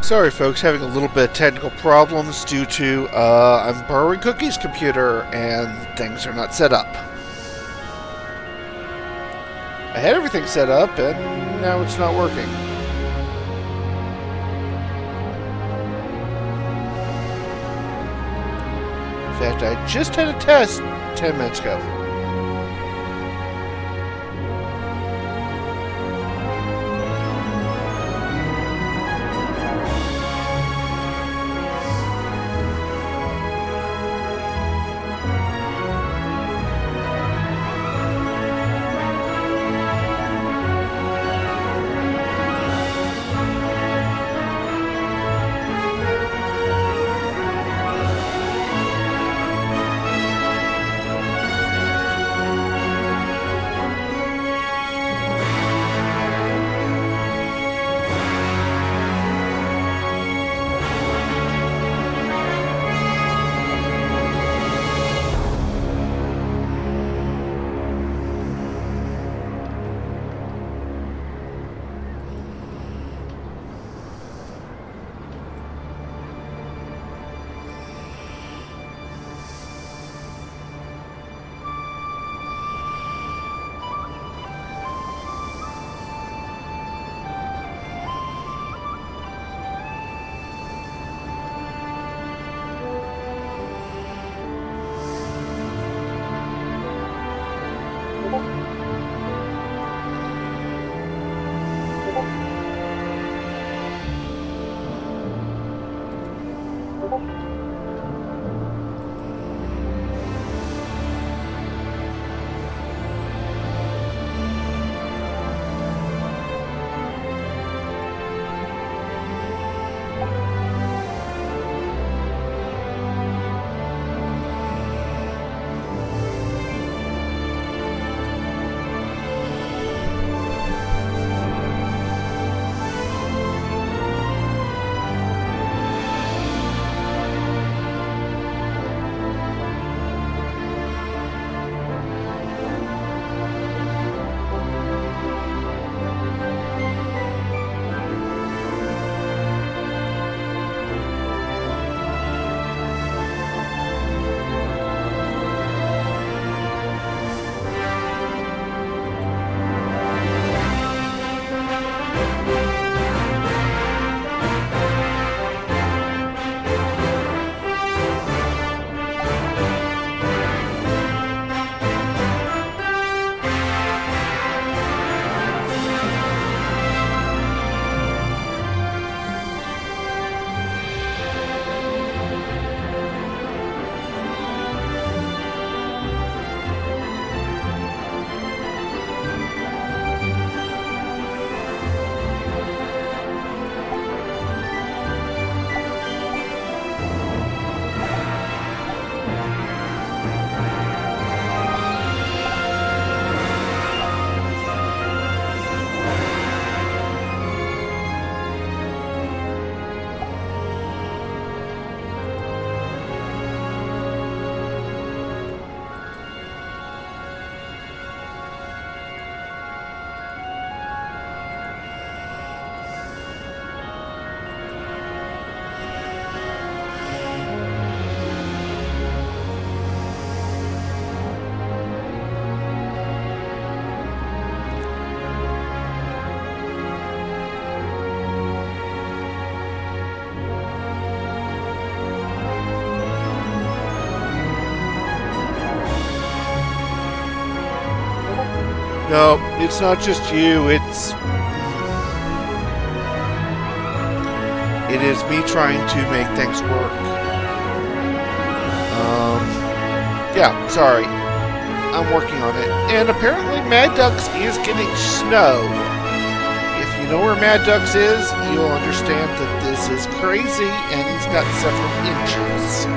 Sorry, folks, having a little bit of technical problems due to I'm borrowing Cookie's computer and things are not set up. I had everything set up and now it's not working. In fact, I just had a test 10 minutes ago. No, it's not just you, it is me trying to make things work. Yeah, sorry. I'm working on it. And apparently Mad Ducks is getting snow. If you know where Mad Ducks is, you'll understand that this is crazy and he's got several inches.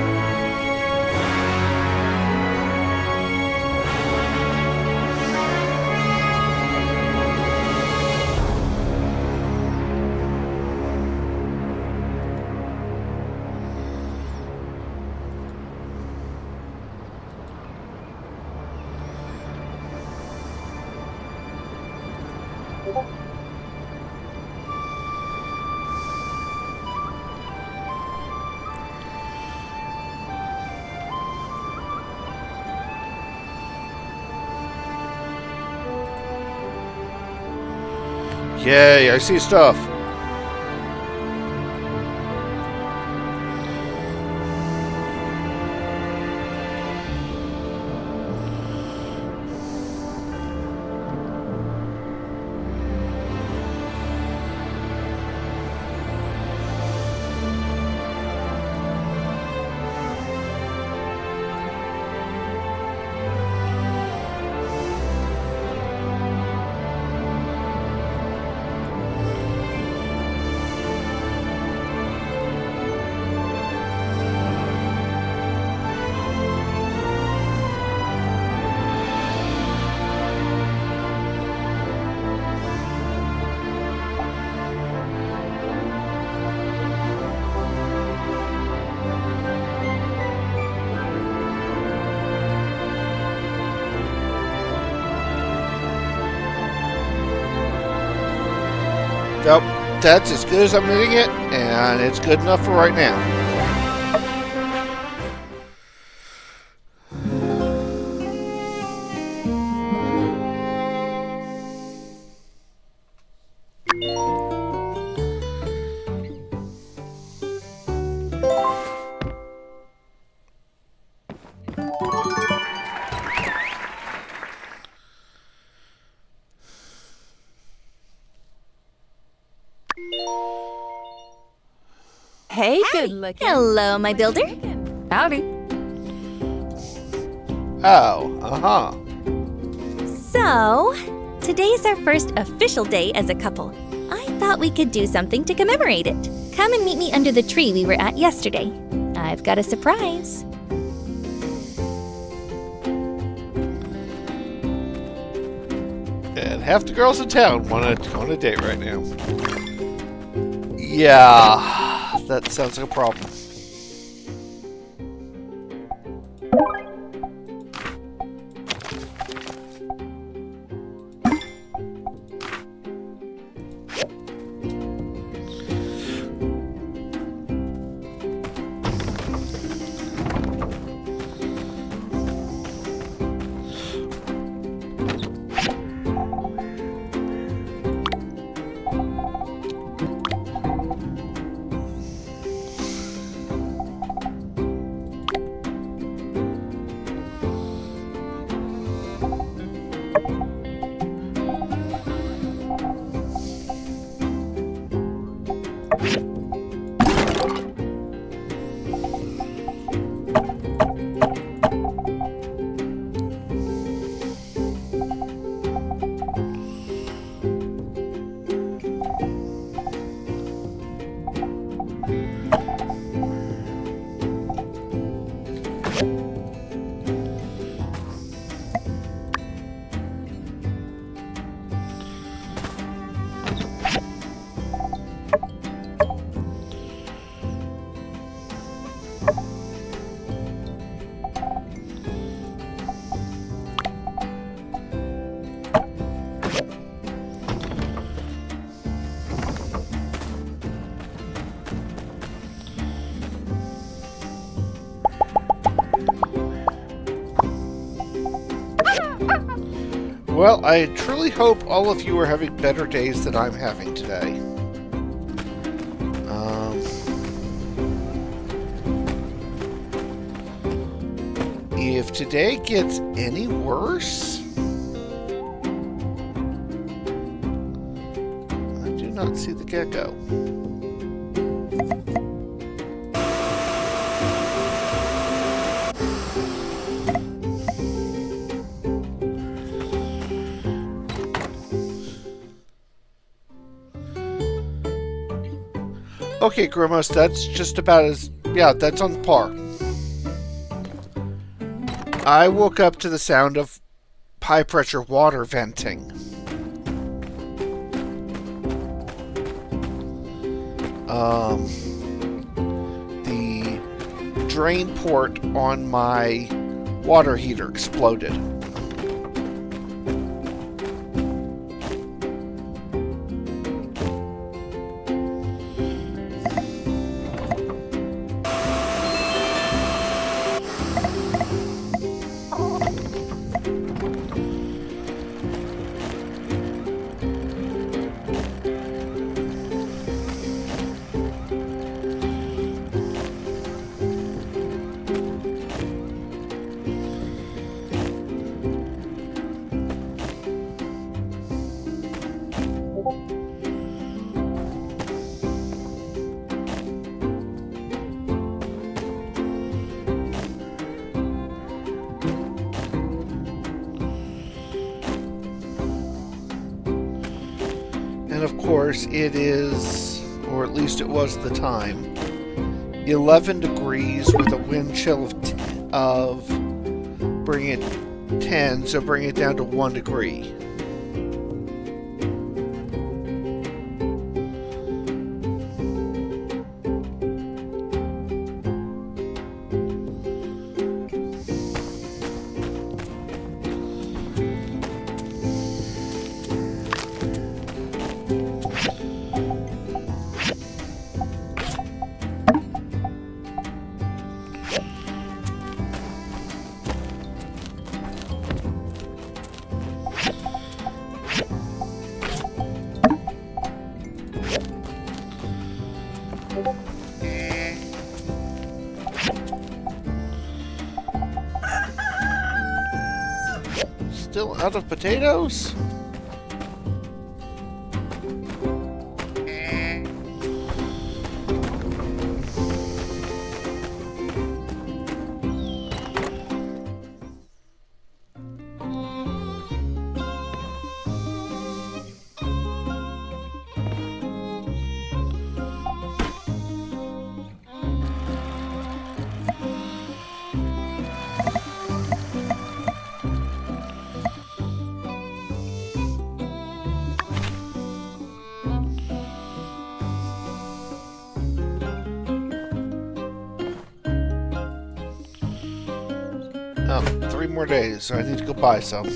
Yay, I see stuff. Nope, that's as good as I'm getting it, and it's good enough for right now. Hey, good looking. Hello, my builder. Howdy. Oh, uh-huh. So, today's our first official day as a couple. I thought we could do something to commemorate it. Come and meet me under the tree we were at yesterday. I've got a surprise. And half the girls in town want to go on a date right now. Yeah, that sounds like a problem. Well, I truly hope all of you are having better days than I'm having today. If today gets any worse, I do not see the gecko. Okay, Grimos, that's just about as... yeah, that's on par. I woke up to the sound of high-pressure water venting. The drain port on my water heater exploded. course, it is, or at least it was at the time, 11 degrees with a wind chill of bring it 10, so bring it down to 1 degree. Still out of potatoes? Oh, 3 more days, so I need to go buy some.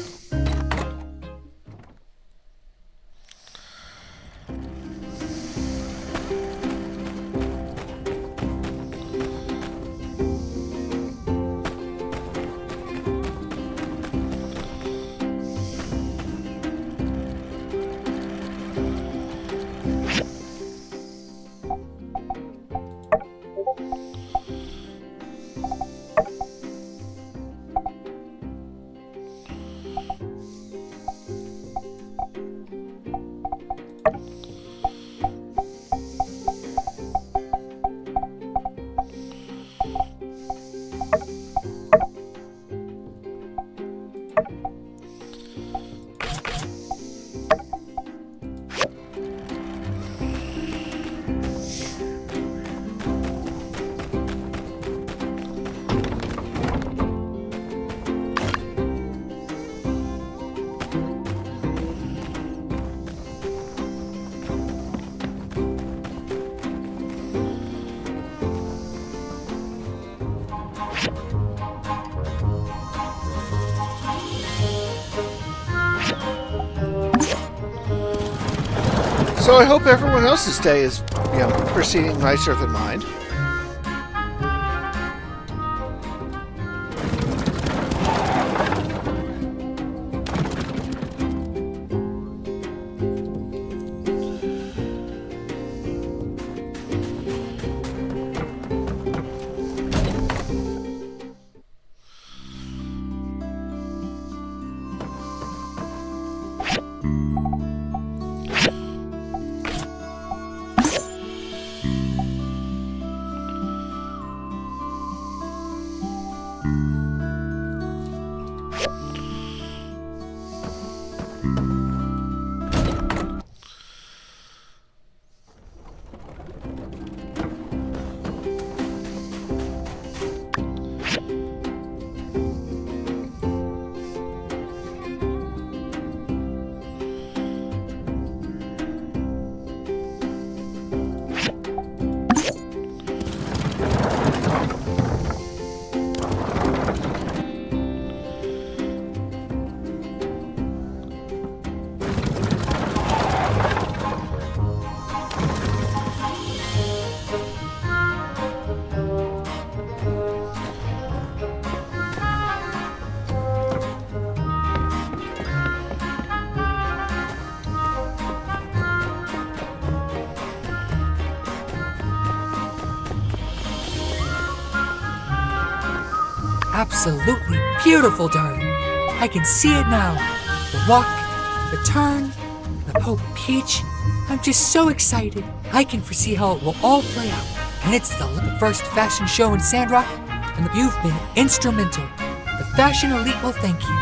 So I hope everyone else's day is, proceeding nicer than mine. Absolutely beautiful, darling. I can see it now. The walk, the turn, the whole peach. I'm just so excited. I can foresee how it will all play out. And it's the first fashion show in Sandrock, and you've been instrumental. The Fashion Elite will thank you.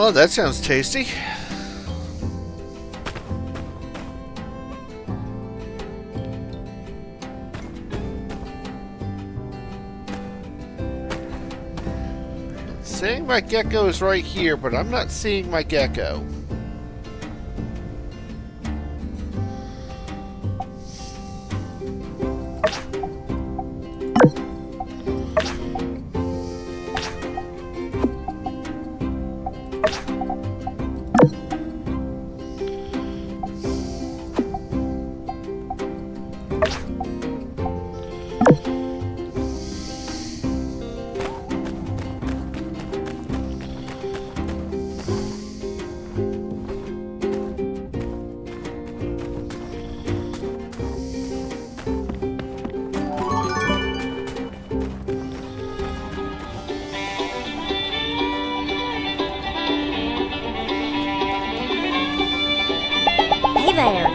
Oh, that sounds tasty. Saying my gecko is right here, but I'm not seeing my gecko. Hey there.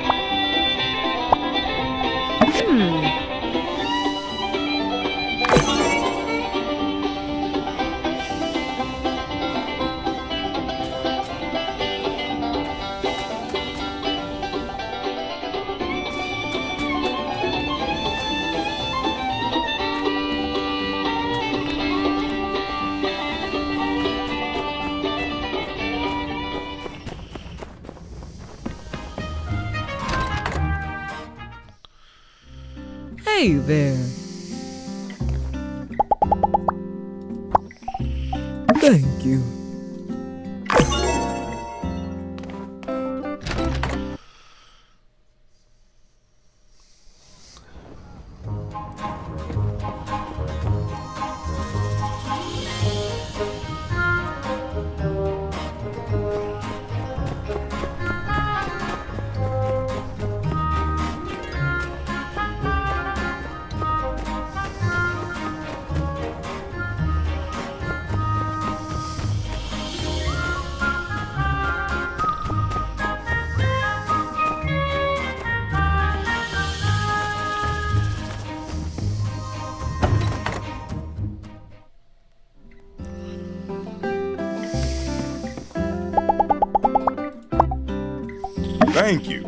Hey there. Thank you. Thank you.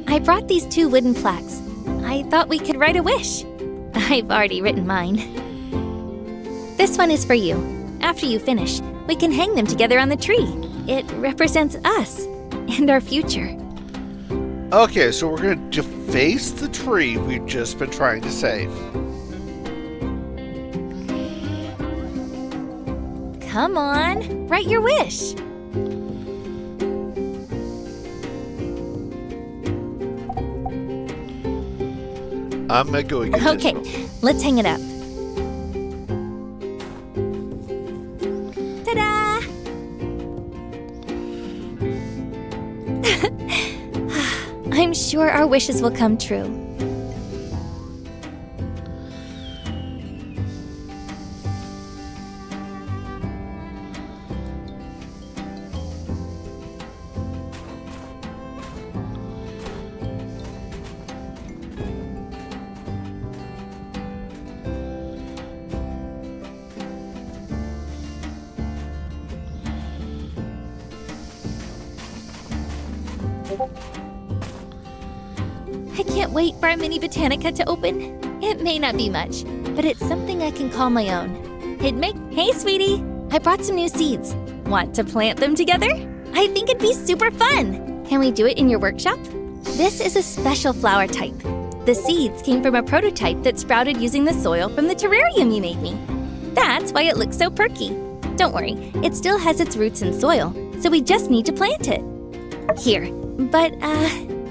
I brought these 2 wooden plaques. I thought we could write a wish. I've already written mine. This one is for you. After you finish, we can hang them together on the tree. It represents us and our future. Okay, so we're going to deface the tree we've just been trying to save. Come on, write your wish. I'm going to go and get Okay, this. let's hang it up. Ta-da! I'm sure our wishes will come true. I can't wait for our mini botanica to open. It may not be much, but it's something I can call my own. Hey, sweetie! I brought some new seeds. Want to plant them together? I think it'd be super fun! Can we do it in your workshop? This is a special flower type. The seeds came from a prototype that sprouted using the soil from the terrarium you made me. That's why it looks so perky. Don't worry, it still has its roots in soil, so we just need to plant it. Here, but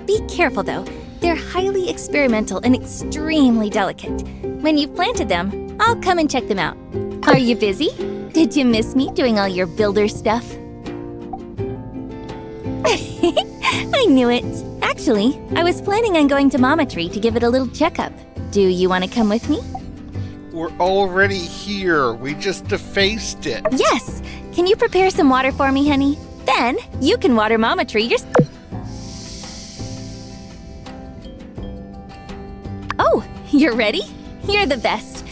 be careful though. They're highly experimental and extremely delicate. When you've planted them, I'll come and check them out. Are you busy? Did you miss me doing all your builder stuff? I knew it. Actually, I was planning on going to Mama Tree to give it a little checkup. Do you want to come with me? We're already here. We just defaced it. Yes! Can you prepare some water for me, honey? Then you can water Mama Tree yourself. Oh, you're ready? You're the best.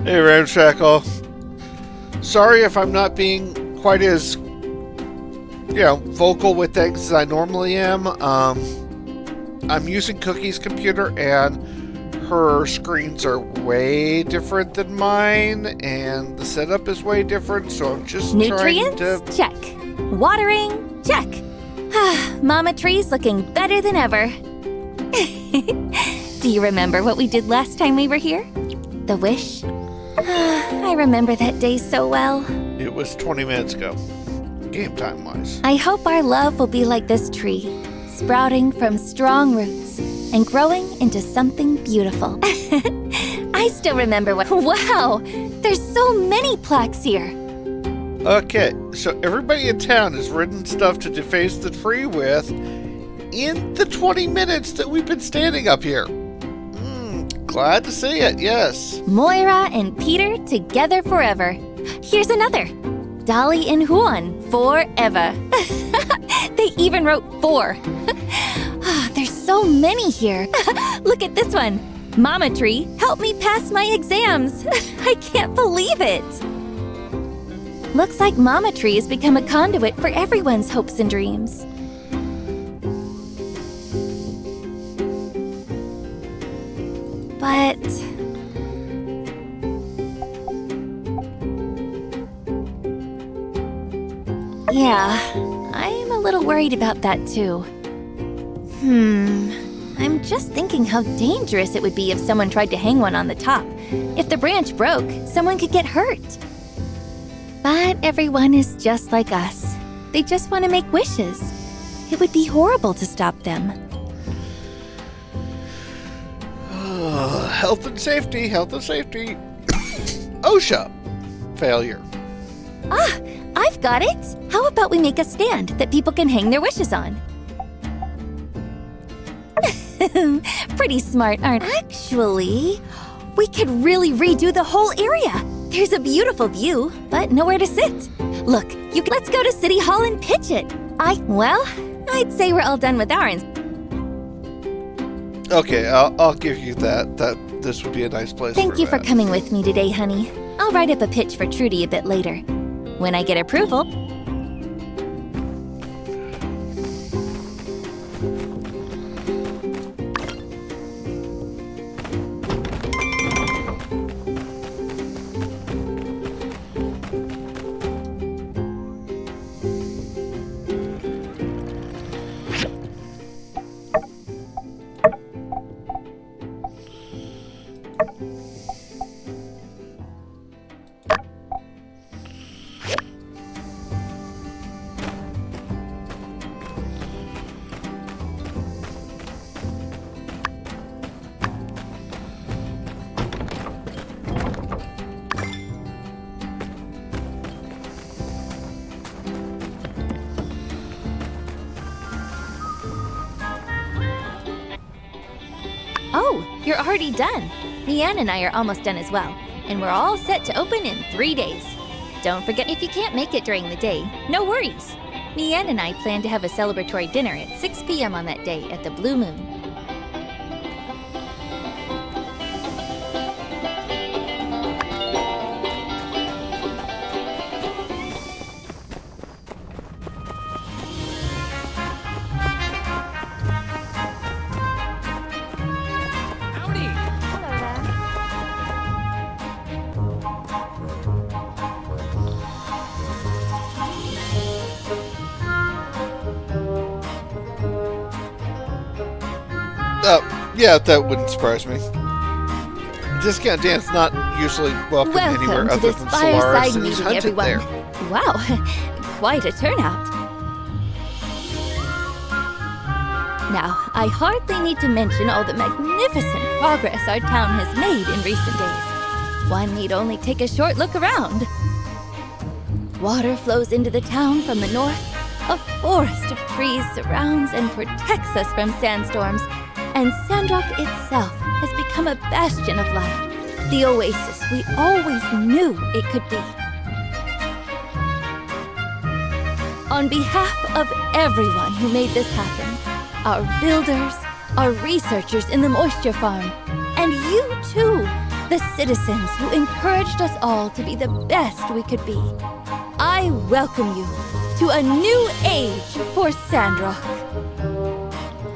Hey, Ramshackle. Sorry if I'm not being quite as, vocal with things as I normally am. I'm using Cookie's computer, and her screens are way different than mine, and the setup is way different, so I'm just Nutrients? trying to... Check. Watering? Check. Mama Tree's looking better than ever. Do you remember what we did last time we were here? The wish? I remember that day so well. It was 20 minutes ago, game time-wise. I hope our love will be like this tree, sprouting from strong roots and growing into something beautiful. I still remember what... Wow! There's so many plaques here! Okay, so everybody in town has written stuff to deface the tree with in the 20 minutes that we've been standing up here. Glad to see it, yes. Moira and Peter together forever. Here's another. Dolly and Juan forever. They even wrote 4. There's so many here. Look at this one. Mama Tree, help me pass my exams. I can't believe it. Looks like Mama Tree has become a conduit for everyone's hopes and dreams. But... yeah, I'm a little worried about that too. I'm just thinking how dangerous it would be if someone tried to hang one on the top. If the branch broke, someone could get hurt. But everyone is just like us. They just want to make wishes. It would be horrible to stop them. Health and safety, health and safety. OSHA. Failure. Ah, I've got it. How about we make a stand that people can hang their wishes on? Pretty smart, aren't I? Actually, we could really redo the whole area. There's a beautiful view, but nowhere to sit. Look, let's go to City Hall and pitch it. I'd say we're all done with ours. Okay, I'll give you that. This would be a nice place. Thank you for coming with me today, honey. I'll write up a pitch for Trudy a bit later. When I get approval. Oh, you're already done. Leanne and I are almost done as well, and we're all set to open in 3 days. Don't forget, if you can't make it during the day, no worries. Leanne and I plan to have a celebratory dinner at 6 p.m. on that day at the Blue Moon. Yeah, that wouldn't surprise me. Discount Dan's not usually welcome anywhere Welcome to other this than Solaris, fireside and he's meeting, hunted everyone. there. Wow, quite a turnout. Now, I hardly need to mention all the magnificent progress our town has made in recent days. One need only take a short look around. Water flows into the town from the north. A forest of trees surrounds and protects us from sandstorms. And Sandrock itself has become a bastion of life. The oasis we always knew it could be. On behalf of everyone who made this happen, our builders, our researchers in the moisture farm, and you too, the citizens who encouraged us all to be the best we could be, I welcome you to a new age for Sandrock.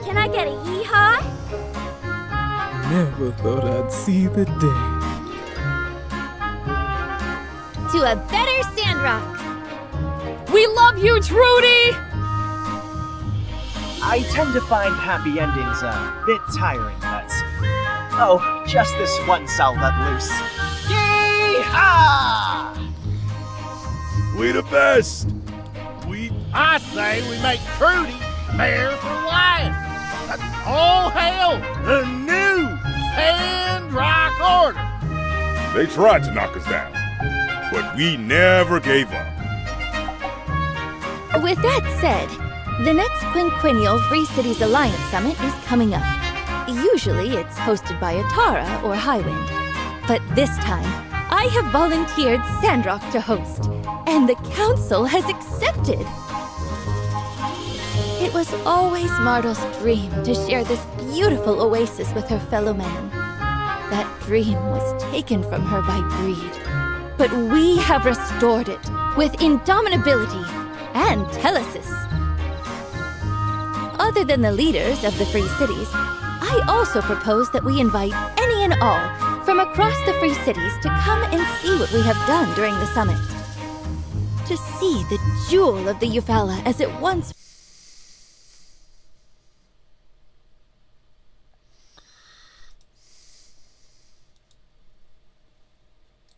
Can I get a hee-haw? Never thought I'd see the day. To a better Sandrock. We love you, Trudy! I tend to find happy endings a bit tiring, but... Oh, just this once I'll let loose. Yee-haw! We the best. I say we make Trudy mayor for life. All hail the new Sandrock Order. They tried to knock us down, but we never gave up. With that said, the next quinquennial Free Cities Alliance Summit is coming up. Usually it's hosted by Atara or Highwind. But this time, I have volunteered Sandrock to host, and the council has accepted. It was always Mardle's dream to share this beautiful oasis with her fellow man. That dream was taken from her by greed. But we have restored it with indomitability and telesis. Other than the leaders of the Free Cities, I also propose that we invite any and all from across the Free Cities to come and see what we have done during the summit. To see the jewel of the Eufaula as it once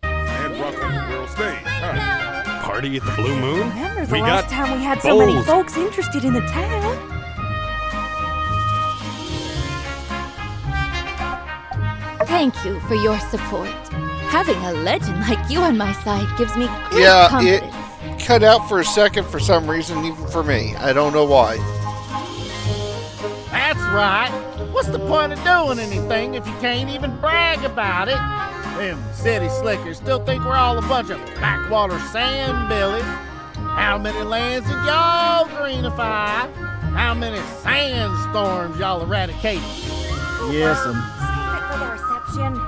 Sandrock on the world stage, huh? Party at the Blue Moon? Remember the We last got time we had so many bowls. folks interested in the town? Thank you for your support. Having a legend like you on my side gives me great Yeah, confidence. it cut out for a second for some reason, even for me. I don't know why. That's right. What's the point of doing anything if you can't even brag about it? Them city slickers still think we're all a bunch of backwater sandbillies. How many lands did y'all greenify? How many sandstorms y'all eradicated? Yes, Save it for the reception.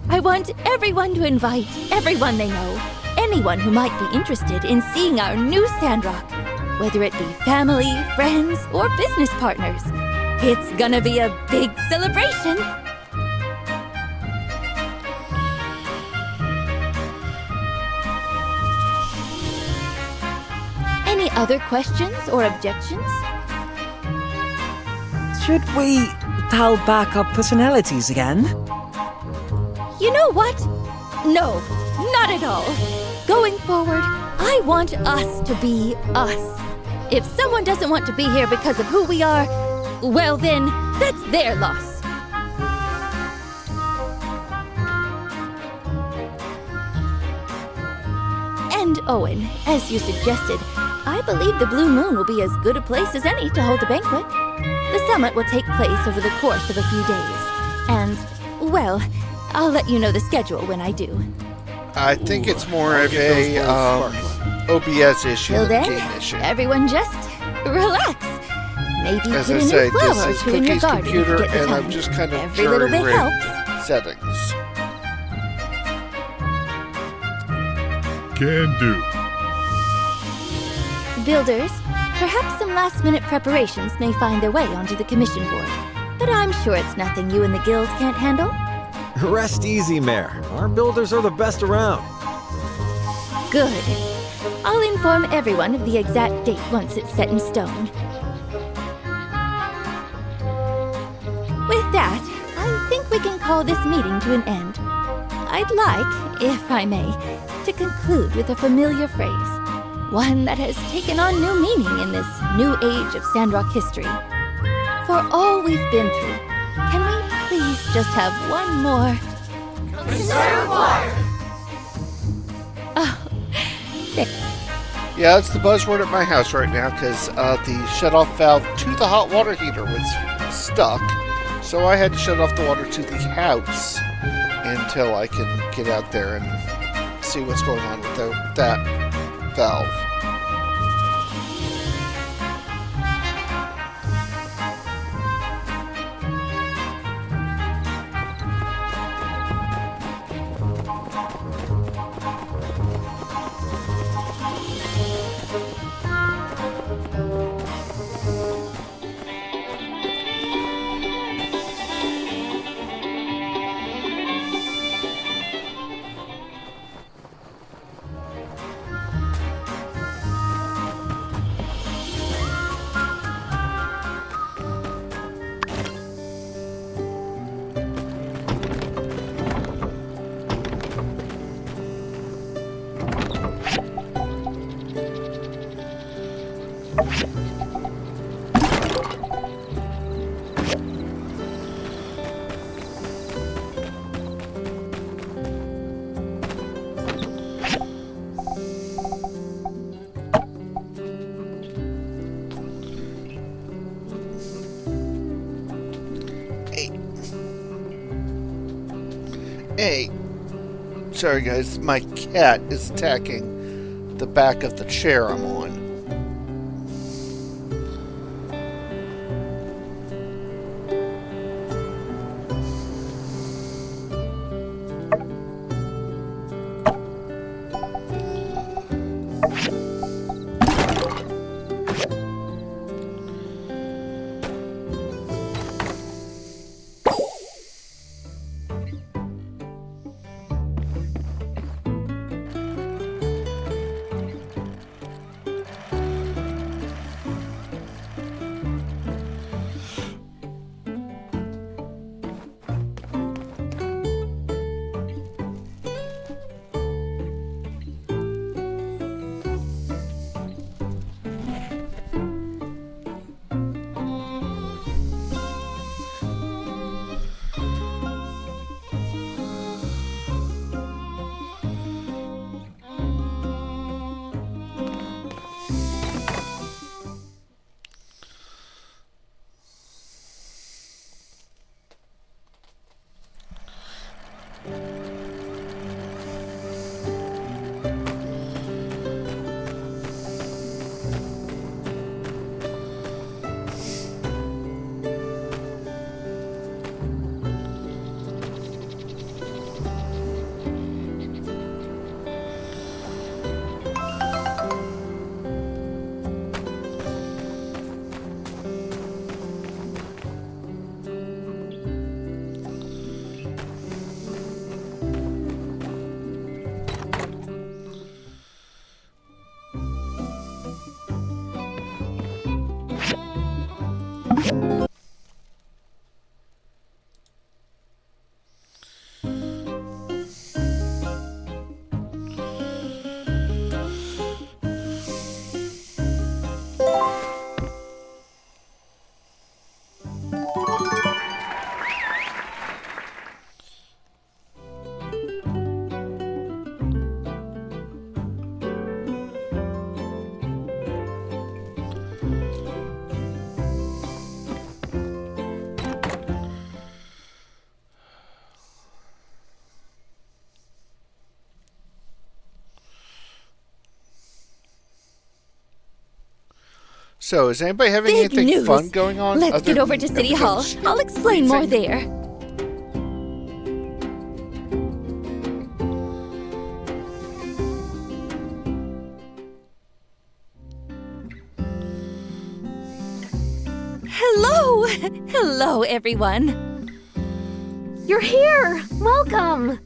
I want everyone to invite everyone they know, anyone who might be interested in seeing our new Sandrock, whether it be family, friends, or business partners. It's gonna be a big celebration. Any other questions or objections? Should we dial back our personalities again? You know what? No, not at all. Going forward, I want us to be us. If someone doesn't want to be here because of who we are, well then, that's their loss. And Owen, as you suggested, I believe the Blue Moon will be as good a place as any to hold a banquet. The summit will take place over the course of a few days. And, well, I'll let you know the schedule when I do. I think it's more of a OBS issue Till than a then, game issue. everyone just relax. Maybe As put I a new say, flower this or is two in your Cookie's garden if you computer, get the and time. I'm just kind of Every little bit jury-rigged helps. settings. Can do. Builders, perhaps some last-minute preparations may find their way onto the commission board. But I'm sure it's nothing you and the guild can't handle. Rest easy, Mayor. Our builders are the best around. Good. I'll inform everyone of the exact date once it's set in stone. With that, I think we can call this meeting to an end. I'd like, if I may, to conclude with a familiar phrase. One that has taken on new meaning in this new age of Sandrock history. For all we've been through, can we please just have one more? Conserve water! Oh, Yeah, that's the buzzword at my house right now because the shut-off valve to the hot water heater was stuck. So I had to shut off the water to the house until I can get out there and see what's going on with that valve. Hey, sorry guys, my cat is attacking the back of the chair I'm on. So, is anybody having big anything news. fun going on? Let's other get over than to City Hall. everything's I'll explain more freezing? there. Hello! Hello, everyone. You're here! Welcome!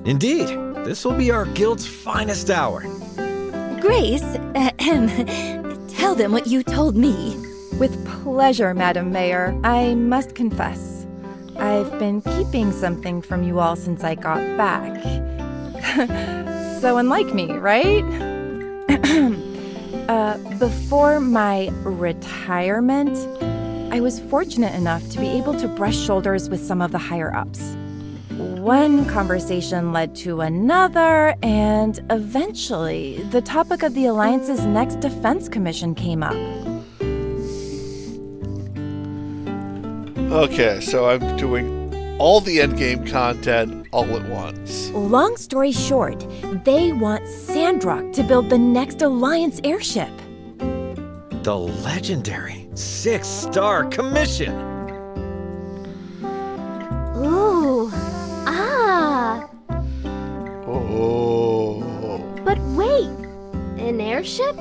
Indeed, this will be our guild's finest hour. Grace, tell them what you told me. With pleasure, Madam Mayor. I must confess, I've been keeping something from you all since I got back. So unlike me, right? Before my retirement, I was fortunate enough to be able to brush shoulders with some of the higher-ups. One conversation led to another, and eventually, the topic of the Alliance's next defense commission came up. Okay, so I'm doing all the endgame content all at once. Long story short, they want Sandrock to build the next Alliance airship. The legendary 6-star commission. Ooh. Ah. Oh. But wait. An airship?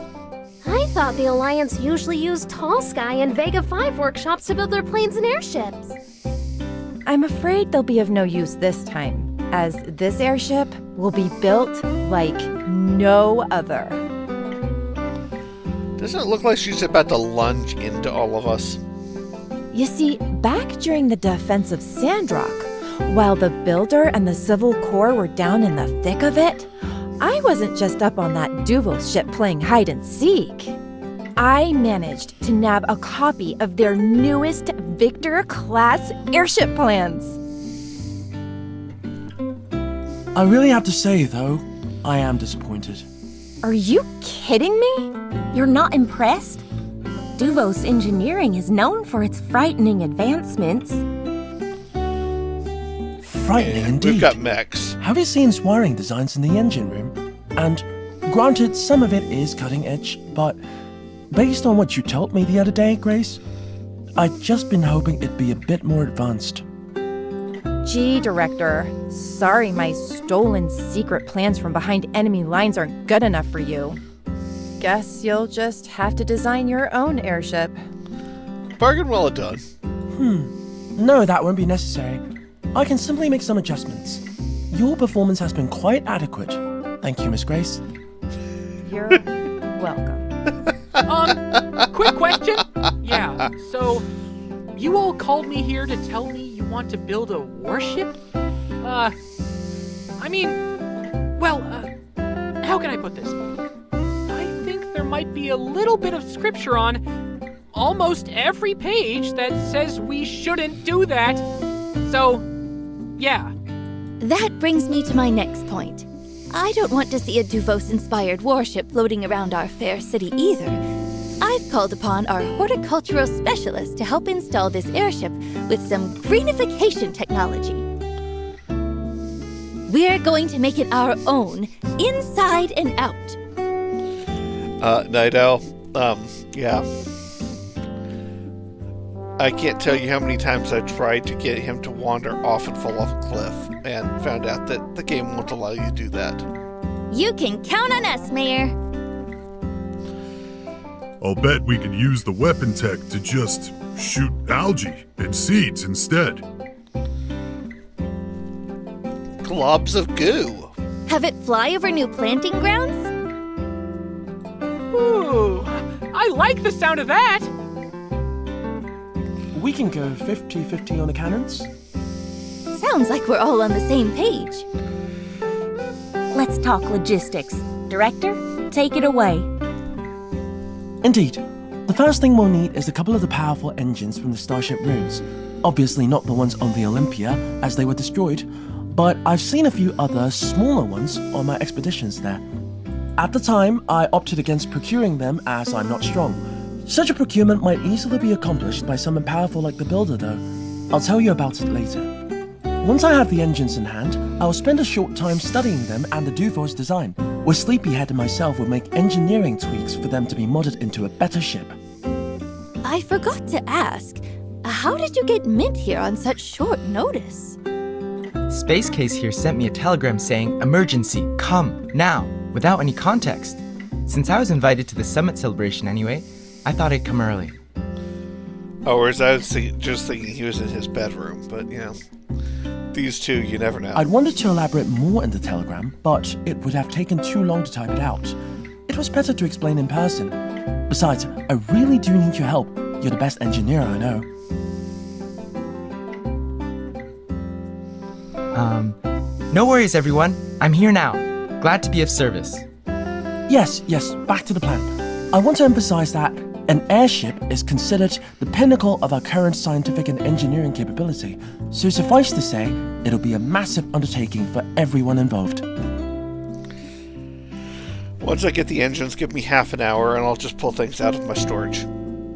I thought the Alliance usually used Tall Sky and Vega 5 workshops to build their planes and airships. I'm afraid they'll be of no use this time, as this airship will be built like no other. Doesn't it look like she's about to lunge into all of us? You see, back during the defense of Sandrock, while the Builder and the Civil Corps were down in the thick of it, I wasn't just up on that Duvos ship playing hide and seek. I managed to nab a copy of their newest Victor-class airship plans. I really have to say, though, I am disappointed. Are you kidding me? You're not impressed? Duvos engineering is known for its frightening advancements. Frightening And indeed. we've got mechs. Have you seen wiring designs in the engine room? And granted, some of it is cutting edge, but based on what you told me the other day, Grace, I'd just been hoping it'd be a bit more advanced. Gee, Director, sorry my stolen secret plans from behind enemy lines aren't good enough for you. Guess you'll just have to design your own airship. Bargain well done. No, that won't be necessary. I can simply make some adjustments. Your performance has been quite adequate. Thank you, Miss Grace. You're welcome. Quick question? Yeah, so you all called me here to tell me you want to build a warship? How can I put this? I think there might be a little bit of scripture on almost every page that says we shouldn't do that. So, yeah. That brings me to my next point. I don't want to see a Duvos-inspired warship floating around our fair city either. I've called upon our horticultural specialist to help install this airship with some greenification technology. We're going to make it our own, inside and out. Night Owl, yeah. I can't tell you how many times I tried to get him to wander off and fall off a cliff, and found out that the game won't allow you to do that. You can count on us, Mayor. I'll bet we could use the weapon tech to just shoot algae and seeds instead. Globs of goo. Have it fly over new planting grounds? Ooh, I like the sound of that! We can go 50-50 on the cannons. Sounds like we're all on the same page. Let's talk logistics. Director, take it away. Indeed. The first thing we'll need is a couple of the powerful engines from the Starship ruins. Obviously not the ones on the Olympia, as they were destroyed, but I've seen a few other, smaller ones on my expeditions there. At the time, I opted against procuring them as I'm not strong. Such a procurement might easily be accomplished by someone powerful like the Builder, though. I'll tell you about it later. Once I have the engines in hand, I'll spend a short time studying them and the Duvos design, where Sleepyhead and myself will make engineering tweaks for them to be modded into a better ship. I forgot to ask, how did you get Mint here on such short notice? Space Case here sent me a telegram saying, "Emergency, come, now," without any context. Since I was invited to the summit celebration anyway, I thought I'd come early. Oh, whereas I was just thinking he was in his bedroom, but yeah. These two, you never know. I'd wanted to elaborate more in the telegram, but it would have taken too long to type it out. It it was better to explain in person. Besides, I really do need your help. You're the best engineer I know. No worries, everyone. I'm here now. Glad to be of service. Yes, back to the plan. I want to emphasize that an airship is considered the pinnacle of our current scientific and engineering capability, so suffice to say, it'll be a massive undertaking for everyone involved. Once I get the engines, give me half an hour and I'll just pull things out of my storage.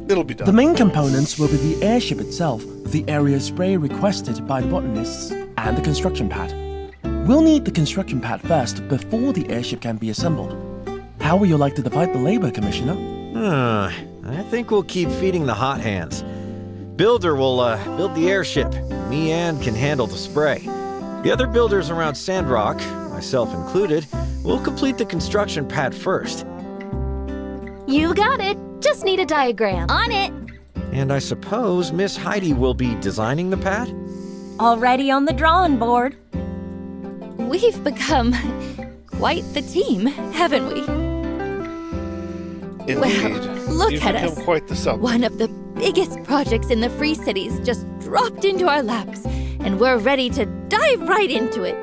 It'll be done. The main components will be the airship itself, the area spray requested by the botanists, and the construction pad. We'll need the construction pad first before the airship can be assembled. How would you like to divide the labor, Commissioner? I think we'll keep feeding the hot hands. Builder will build the airship. Me and can handle the spray. The other builders around Sandrock, myself included, will complete the construction pad first. You got it. Just need a diagram. On it! And I suppose Miss Heidi will be designing the pad? Already on the drawing board. We've become quite the team, haven't we? Indeed. Well, look You've at become us. quite the sum. One of the biggest projects in the Free Cities just dropped into our laps, and we're ready to dive right into it.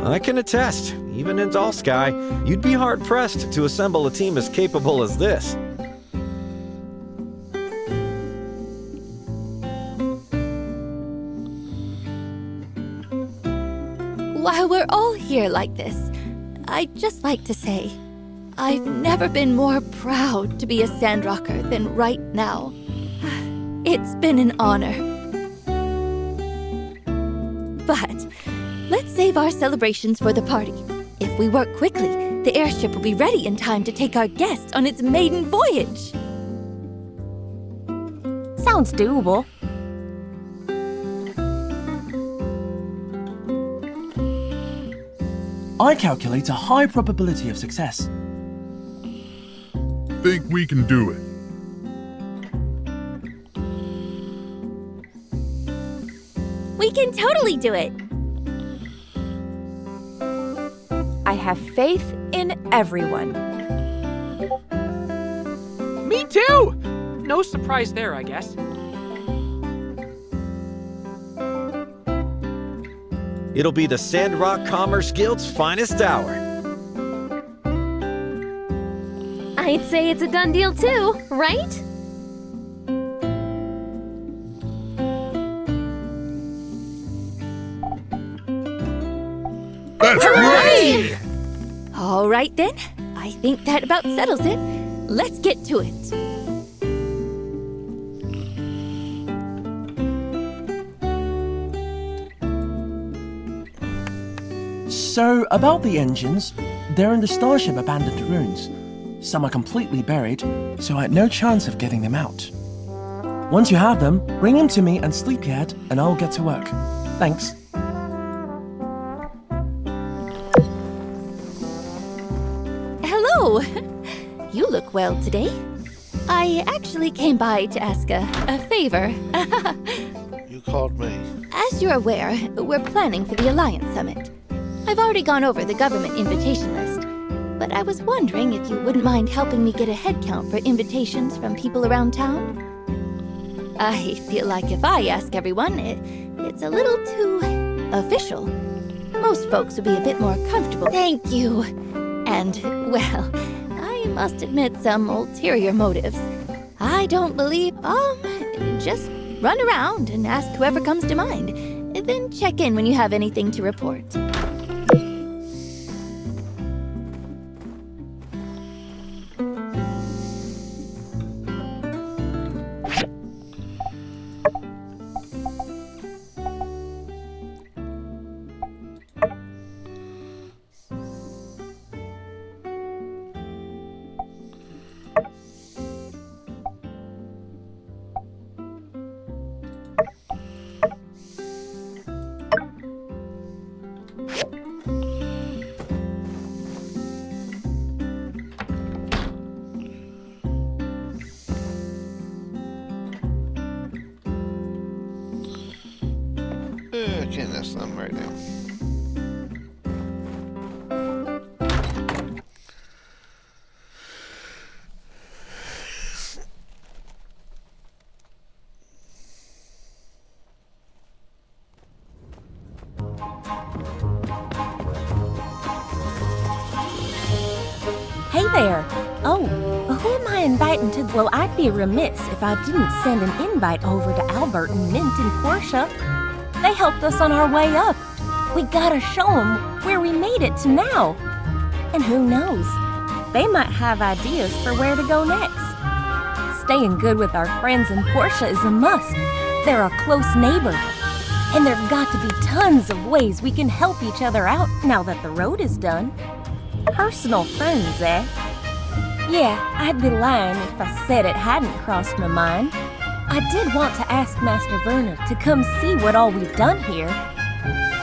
I can attest, even in Dull Sky, you'd be hard-pressed to assemble a team as capable as this. While we're all here like this, I'd just like to say, I've never been more proud to be a Sandrocker than right now. It's been an honor. But let's save our celebrations for the party. If we work quickly, the airship will be ready in time to take our guest on its maiden voyage. Sounds doable. I calculate a high probability of success. Think we can do it. We can totally do it. I have faith in everyone. Me too! No surprise there, I guess. It'll be the Sandrock Commerce Guild's finest hour. I'd say it's a done deal too, right? That's great! All right then, I think that about settles it. Let's get to it. So, about the engines, they're in the Starship abandoned ruins. Some are completely buried, so I had no chance of getting them out. Once you have them, bring them to me and Sleepyhead, and I'll get to work. Thanks. Hello! You look well today. I actually came by to ask a favor. You called me. As you're aware, we're planning for the Alliance Summit. I've already gone over the government invitation list, but I was wondering if you wouldn't mind helping me get a head count for invitations from people around town. I feel like if I ask everyone, it's a little too official. Most folks would be a bit more comfortable. Thank you. And, well, I must admit some ulterior motives. I don't believe, just run around and ask whoever comes to mind. Then check in when you have anything to report. Okay, that's them right now. there. Oh, who am I inviting to? Well, I'd be remiss if I didn't send an invite over to Albert and Mint and Portia. They helped us on our way up. We gotta show them where we made it to now. And who knows? They might have ideas for where to go next. Staying good with our friends and Portia is a must. They're a close neighbor. And there've got to be tons of ways we can help each other out now that the road is done. Personal friends, eh? Yeah, I'd be lying if I said it hadn't crossed my mind. I did want to ask Master Werner to come see what all we've done here.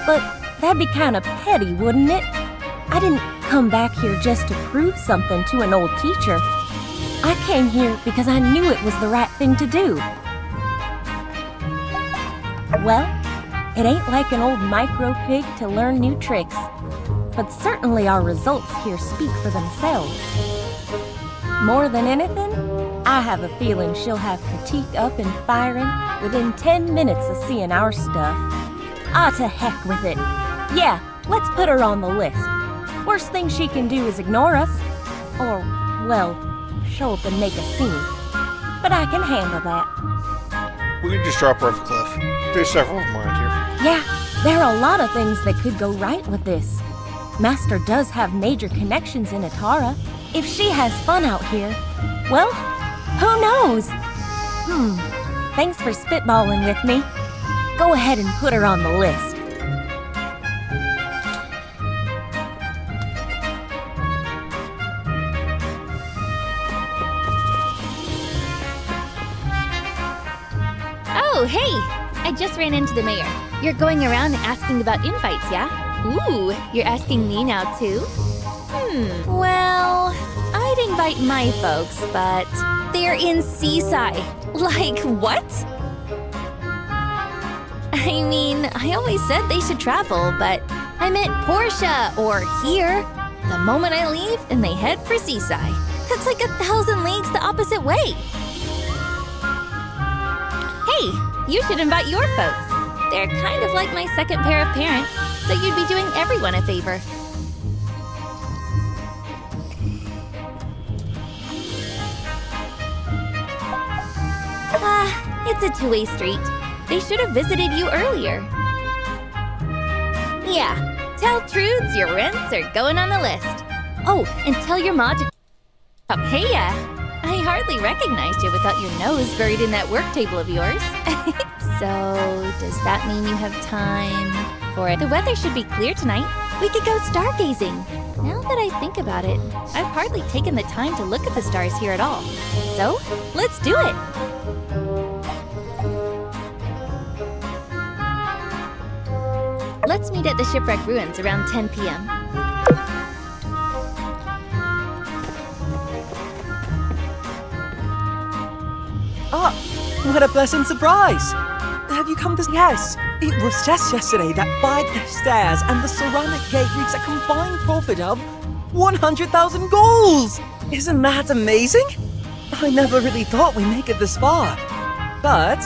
But that'd be kind of petty, wouldn't it? I didn't come back here just to prove something to an old teacher. I came here because I knew it was the right thing to do. Well, it ain't like an old micro pig to learn new tricks, but certainly our results here speak for themselves. More than anything, I have a feeling she'll have critique up and firing within 10 minutes of seeing our stuff. Ah, to heck with it. Yeah, let's put her on the list. Worst thing she can do is ignore us. Or, well, show up and make a scene. But I can handle that. We can just drop her off a cliff. There's several of them around here. Yeah, there are a lot of things that could go right with this. Master does have major connections in Atara. If she has fun out here, well, who knows? Thanks for spitballing with me. Go ahead and put her on the list. Oh, hey! I just ran into the mayor. You're going around asking about invites, yeah? Ooh, you're asking me now too? Well, I'd invite my folks, but they're in Seaside. Like, what? I mean, I always said they should travel, but I meant Portia or here. The moment I leave and they head for Seaside. That's like 1,000 leagues the opposite way. Hey, you should invite your folks. They're kind of like my second pair of parents, so you'd be doing everyone a favor. It's a two-way street. They should have visited you earlier. Yeah, tell Trudes your rents are going on the list. Oh, and tell your ma to... Oh, hey, I hardly recognized you without your nose buried in that work table of yours. So, does that mean you have time for it? The weather should be clear tonight. We could go stargazing. Now that I think about it, I've hardly taken the time to look at the stars here at all. So, let's do it. Let's meet at the shipwreck ruins around 10 p.m. Ah, what a pleasant surprise! Have you come to... Yes, it was just yesterday that by the stairs and the ceramic gate reached a combined profit of 100,000 goals! Isn't that amazing? I never really thought we'd make it this far. But,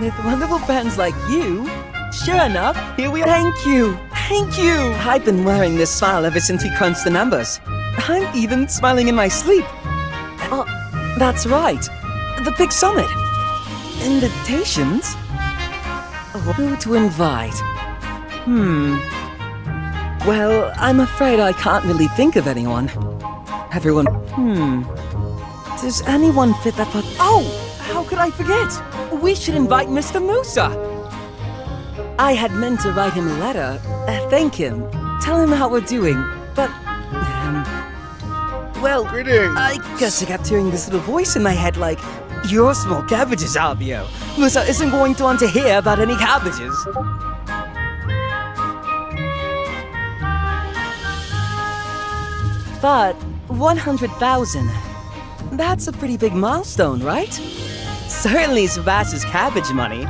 with wonderful friends like you, sure enough, here we are. Thank you! Thank you! I've been wearing this smile ever since we crunched the numbers. I'm even smiling in my sleep. Oh, that's right. The big summit. Invitations? Who to invite? Well, I'm afraid I can't really think of anyone. Everyone... Does anyone fit that but... Oh! How could I forget? We should invite Mr. Musa! I had meant to write him a letter, thank him, tell him how we're doing, but... well, greetings. I guess I kept hearing this little voice in my head like, "You're small cabbages, Albio. Musa isn't going to want to hear about any cabbages." But 100,000, that's a pretty big milestone, right? Certainly surpasses cabbage money.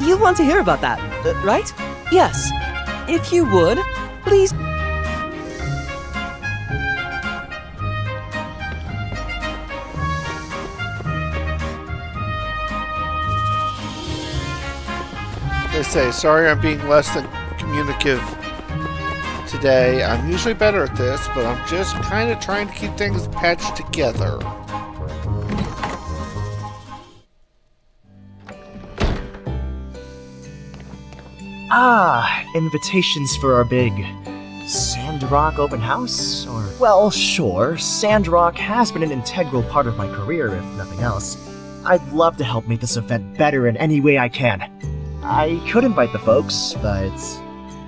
You want to hear about that, right? Yes. If you would, please... They say, sorry I'm being less than communicative today. today. I'm usually better at this, but I'm just kind of trying to keep things patched together. Ah, invitations for our big Sandrock open house? Or, well, sure, Sandrock has been an integral part of my career, if nothing else. I'd love to help make this event better in any way I can. I could invite the folks, but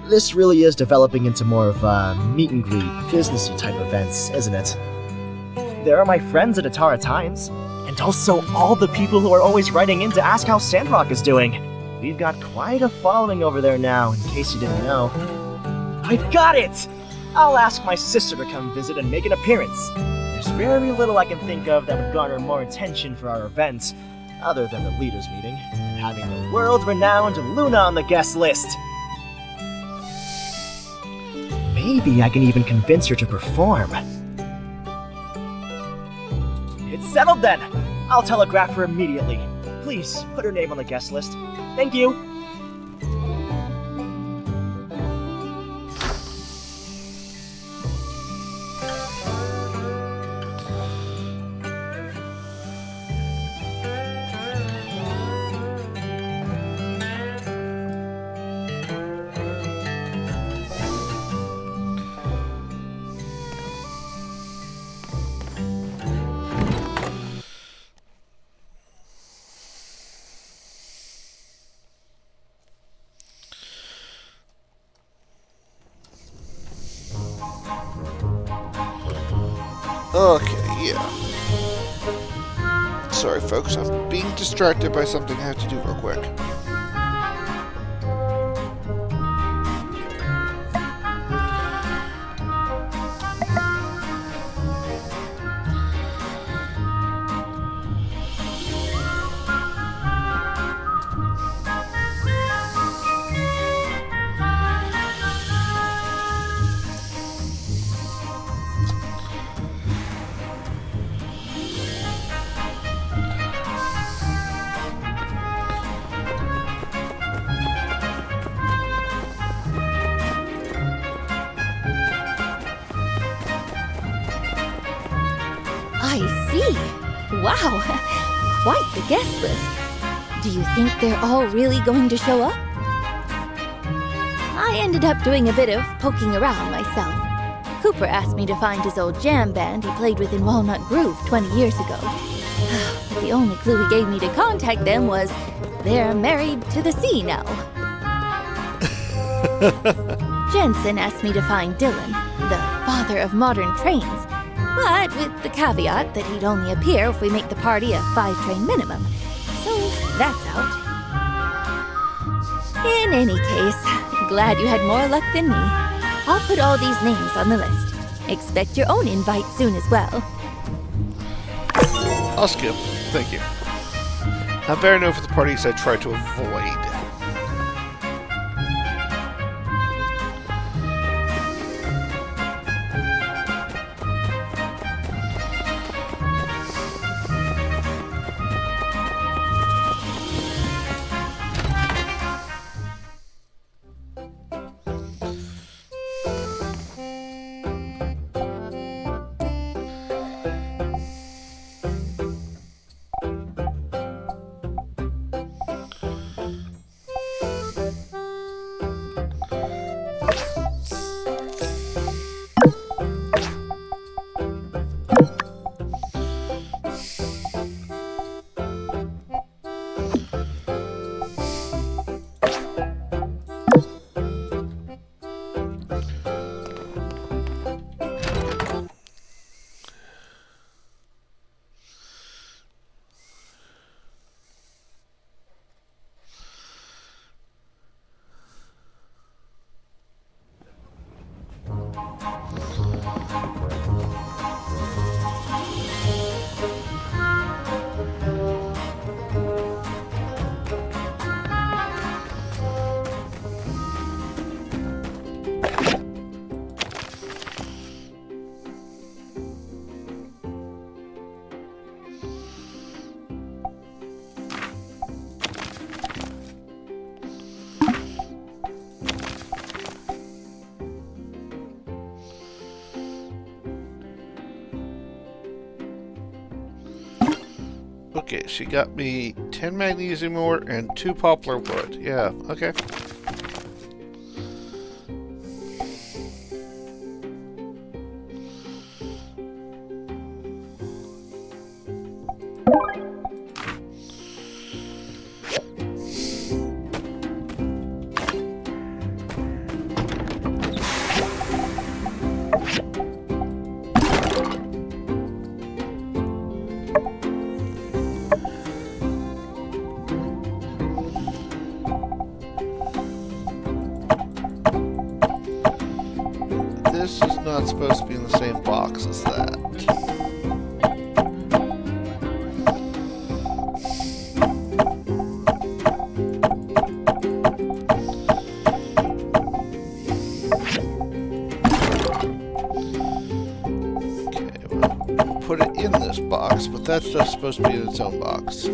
this really is developing into more of a meet and greet, businessy type events, isn't it? There are my friends at Atara Times, and also all the people who are always writing in to ask how Sandrock is doing. We've got quite a following over there now, in case you didn't know. I've got it! I'll ask my sister to come visit and make an appearance. There's very little I can think of that would garner more attention for our event, other than the leaders meeting, and having the world-renowned Luna on the guest list. Maybe I can even convince her to perform. It's settled then! I'll telegraph her immediately. Please, put her name on the guest list. Thank you! Okay, yeah. Sorry, folks, I'm being distracted by something I have to do real quick. I see. Wow, quite the guest list. Do you think they're all really going to show up? I ended up doing a bit of poking around myself. Cooper asked me to find his old jam band he played with in Walnut Grove 20 years ago. But the only clue he gave me to contact them was they're married to the sea now. Jensen asked me to find Dylan, the father of modern trains, but with the caveat that he'd only appear if we make the party a 5-train minimum. So that's out. In any case, glad you had more luck than me. I'll put all these names on the list. Expect your own invite soon as well. I'll skip. Thank you. I better know for the parties I try to avoid. Okay, she got me 10 magnesium ore and 2 poplar wood. Yeah, okay. This is not supposed to be in the same box as that. Okay, we'll put it in this box, but that's just supposed to be in its own box.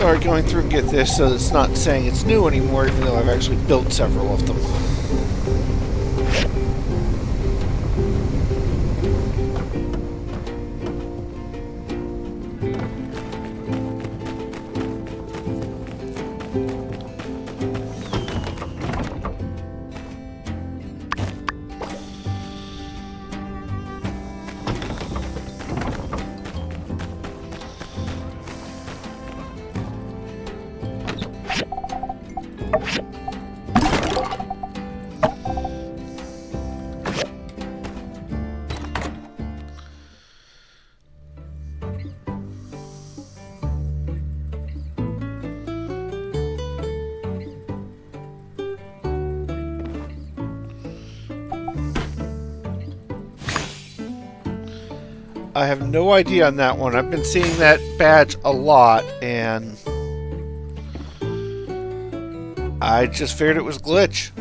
Sorry, going through and get this so it's not saying it's new anymore, even though I've actually built several of them. I have no idea on that one. I've been seeing that badge a lot, and I just figured it was glitch.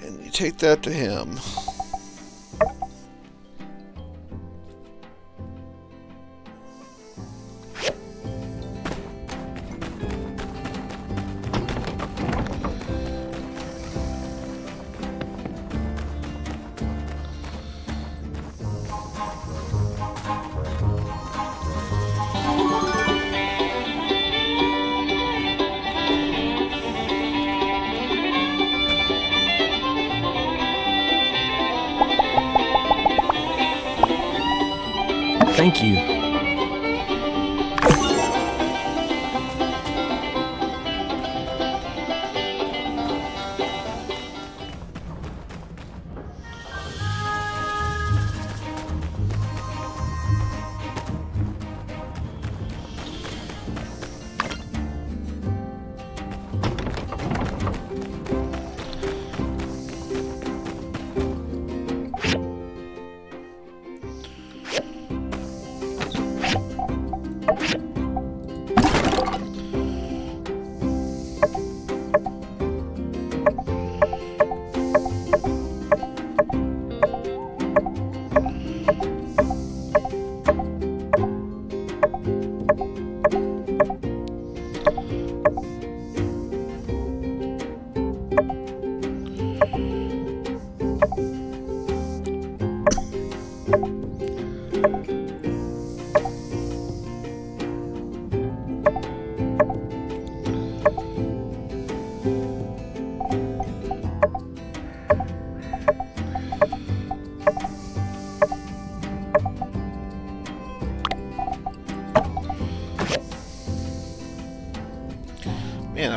And you take that to him. Thank you.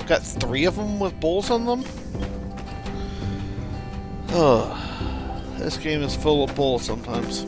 I've got 3 of them with bulls on them. Oh, this game is full of bulls sometimes.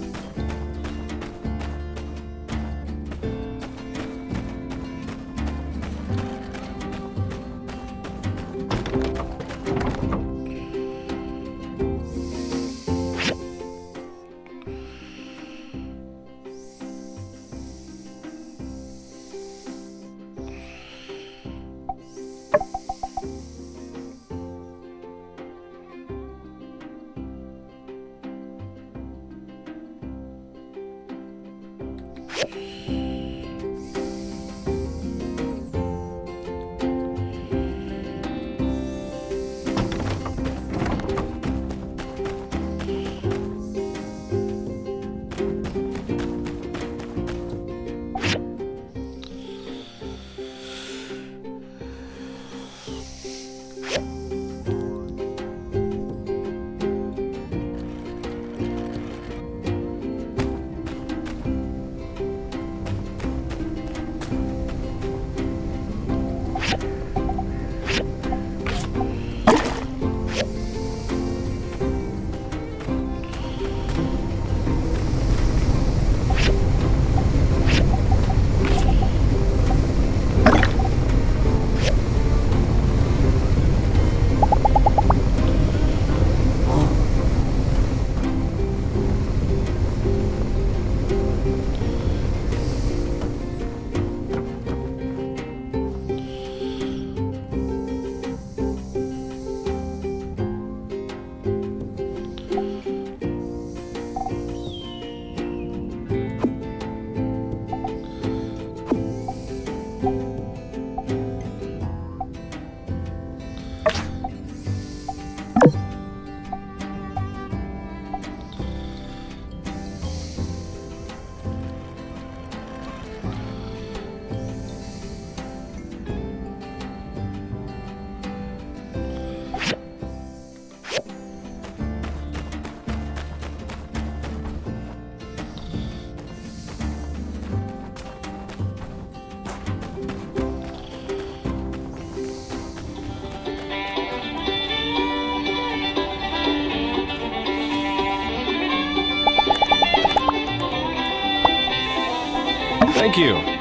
Thank you.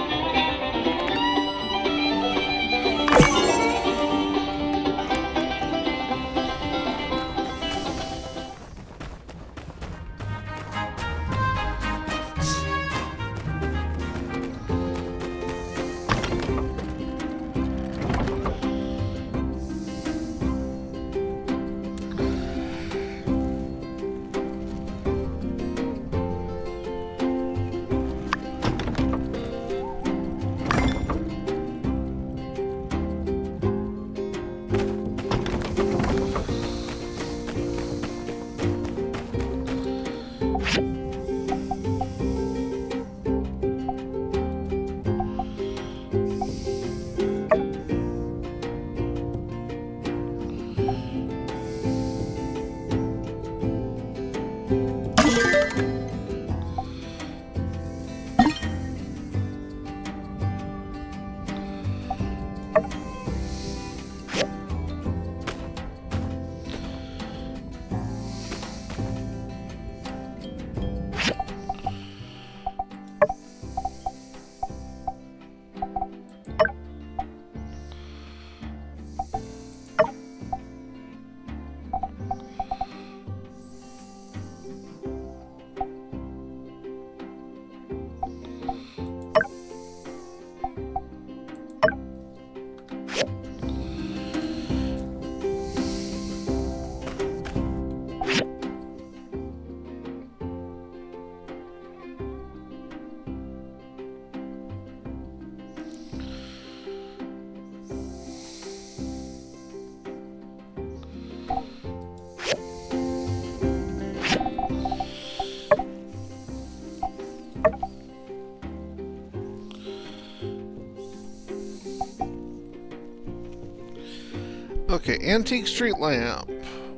Okay, antique street lamp,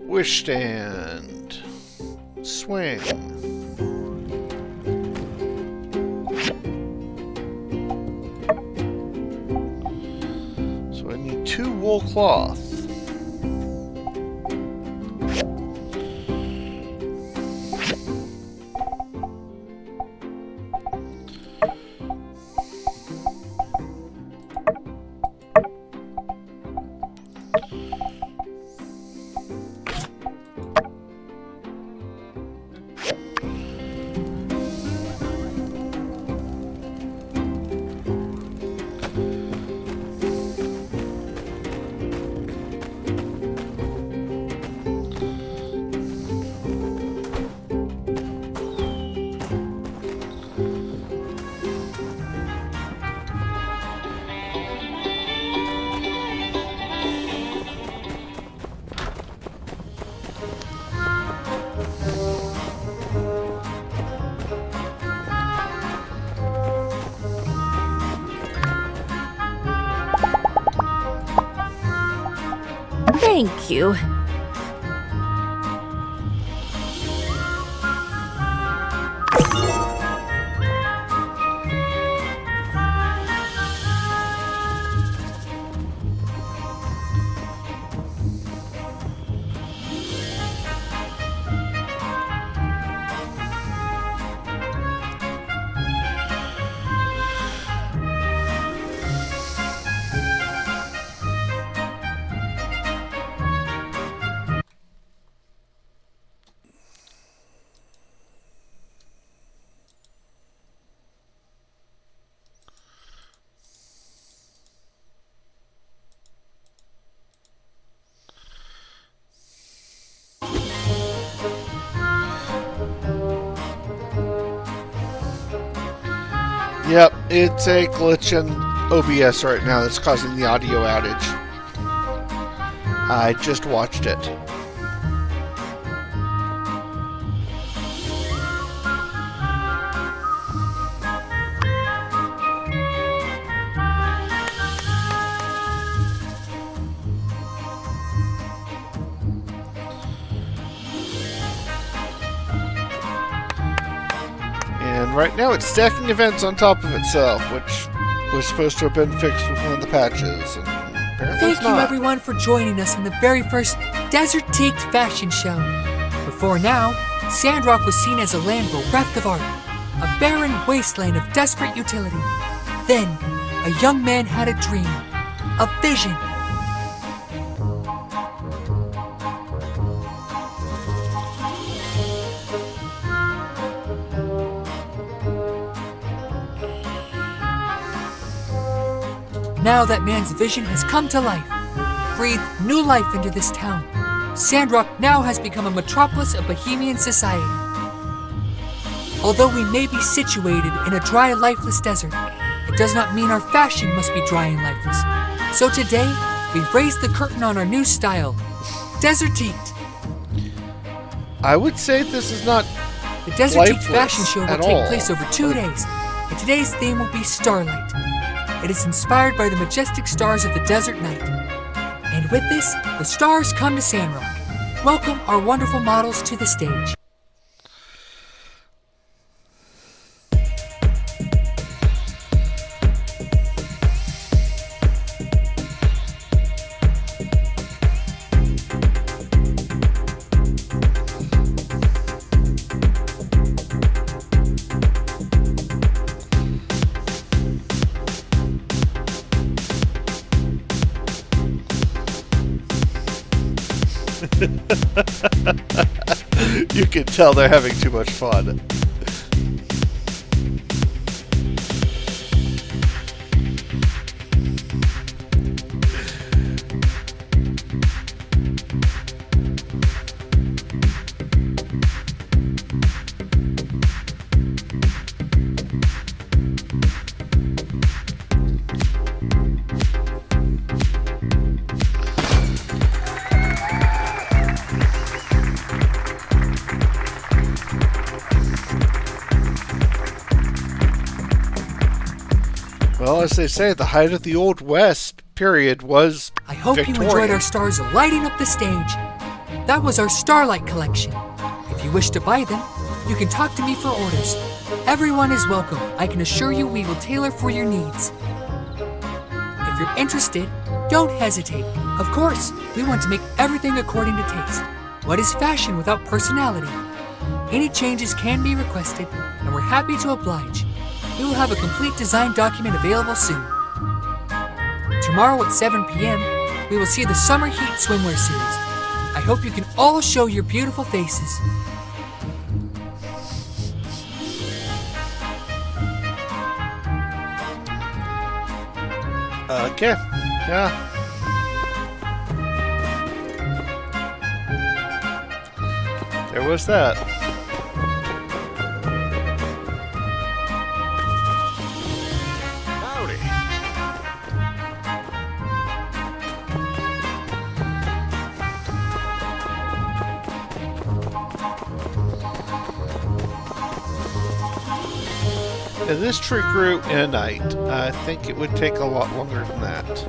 wish stand, swing. So I need 2 wool cloth. Thank you. Yep, it's a glitch in OBS right now that's causing the audio outage. I just watched it. And right now it's stacking events on top of itself, which was supposed to have been fixed with one of the patches. And apparently Thank it's you not. everyone for joining us on the very first Desert Teaked fashion show. Before now, Sandrock was seen as a land bereft of art, a barren wasteland of desperate utility. Then, a young man had a dream, a vision. Now that man's vision has come to life, breathed new life into this town. Sandrock now has become a metropolis of Bohemian society. Although we may be situated in a dry, lifeless desert, it does not mean our fashion must be dry and lifeless. So today, we raise the curtain on our new style, Desert Teaked. I would say this is not The Desert Teaked lifeless fashion show will at take all. place over 2 days, and today's theme will be Starlight. It is inspired by the majestic stars of the desert night. And with this, the stars come to Sandrock. Welcome our wonderful models to the stage. You can tell they're having too much fun. Well, as they say, the height of the Old West period was I hope Victorian. you enjoyed our stars lighting up the stage. That was our Starlight collection. If you wish to buy them, you can talk to me for orders. Everyone is welcome. I can assure you we will tailor for your needs. If you're interested, Don't hesitate. Of course, we want to make everything according to taste. What is fashion without personality? Any changes can be requested, and we're happy to oblige. We will have a complete design document available soon. Tomorrow at 7 p.m., we will see the Summer Heat Swimwear Series. I hope you can all show your beautiful faces. Okay. Yeah. There was that. Howdy. And this tree grew in a night. I think it would take a lot longer than that.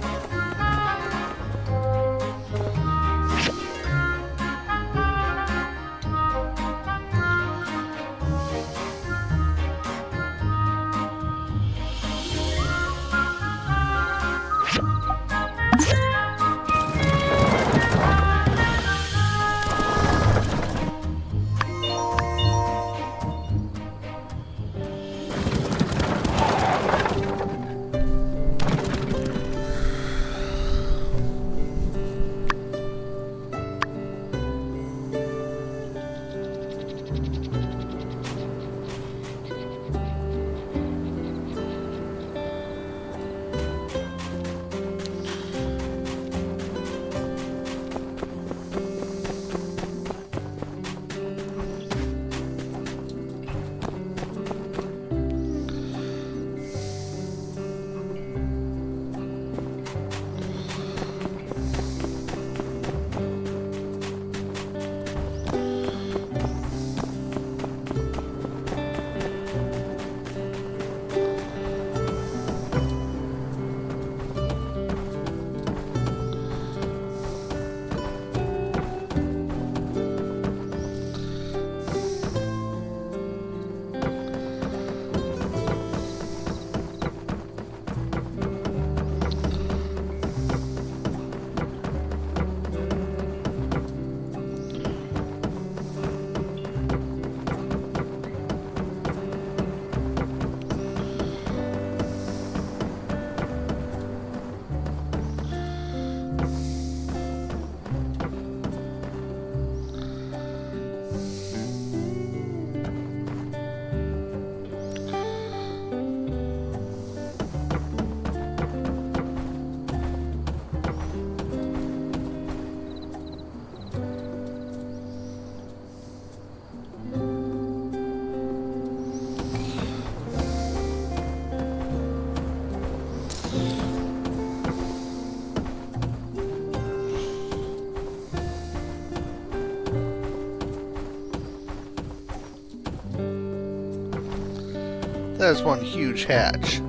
That is one huge hatch.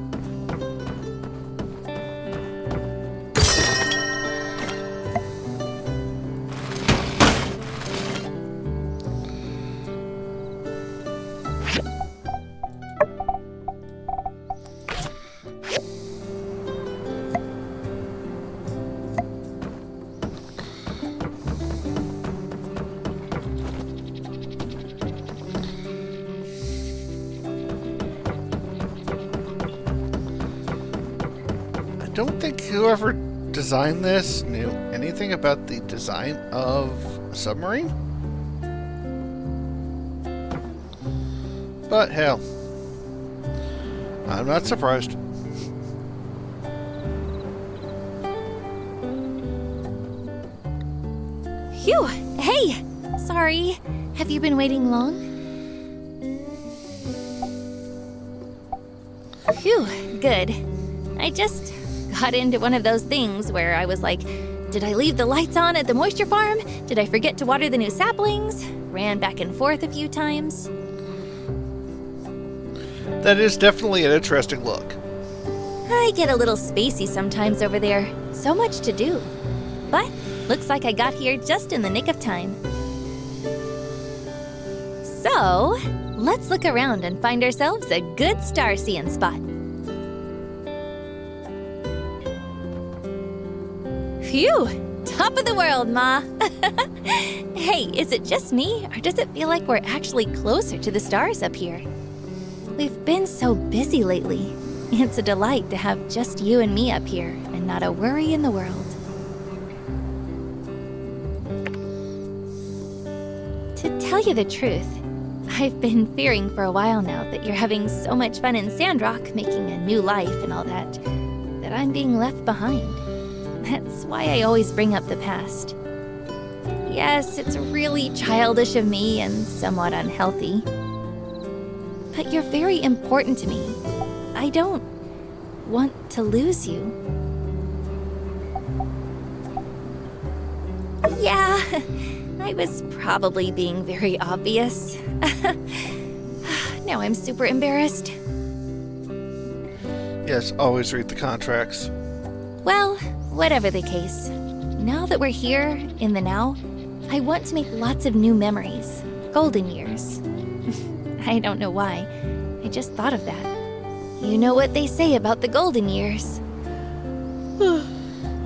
I don't think whoever designed this knew anything about the design of a submarine. But hell, I'm not surprised. Phew! Hey! Sorry. Have you been waiting long? Phew, good. I just got into one of those things where I was like, did I leave the lights on at the moisture farm? Did I forget to water the new saplings? Ran back and forth a few times. That is definitely an interesting look. I get a little spacey sometimes over there. So much to do. But looks like I got here just in the nick of time. So, let's look around and find ourselves a good star-seeing spot. Phew! Top of the world, Ma! Hey, is it just me, or does it feel like we're actually closer to the stars up here? We've been so busy lately. It's a delight to have just you and me up here, and not a worry in the world. To tell you the truth, I've been fearing for a while now that you're having so much fun in Sandrock, making a new life and all that, that I'm being left behind. That's why I always bring up the past. Yes, it's really childish of me and somewhat unhealthy. But you're very important to me. I don't want to lose you. Yeah, I was probably being very obvious. Now I'm super embarrassed. Yes, always read the contracts. Well, whatever the case, now that we're here, in the now, I want to make lots of new memories. Golden years. I don't know why. I just thought of that. You know what they say about the golden years.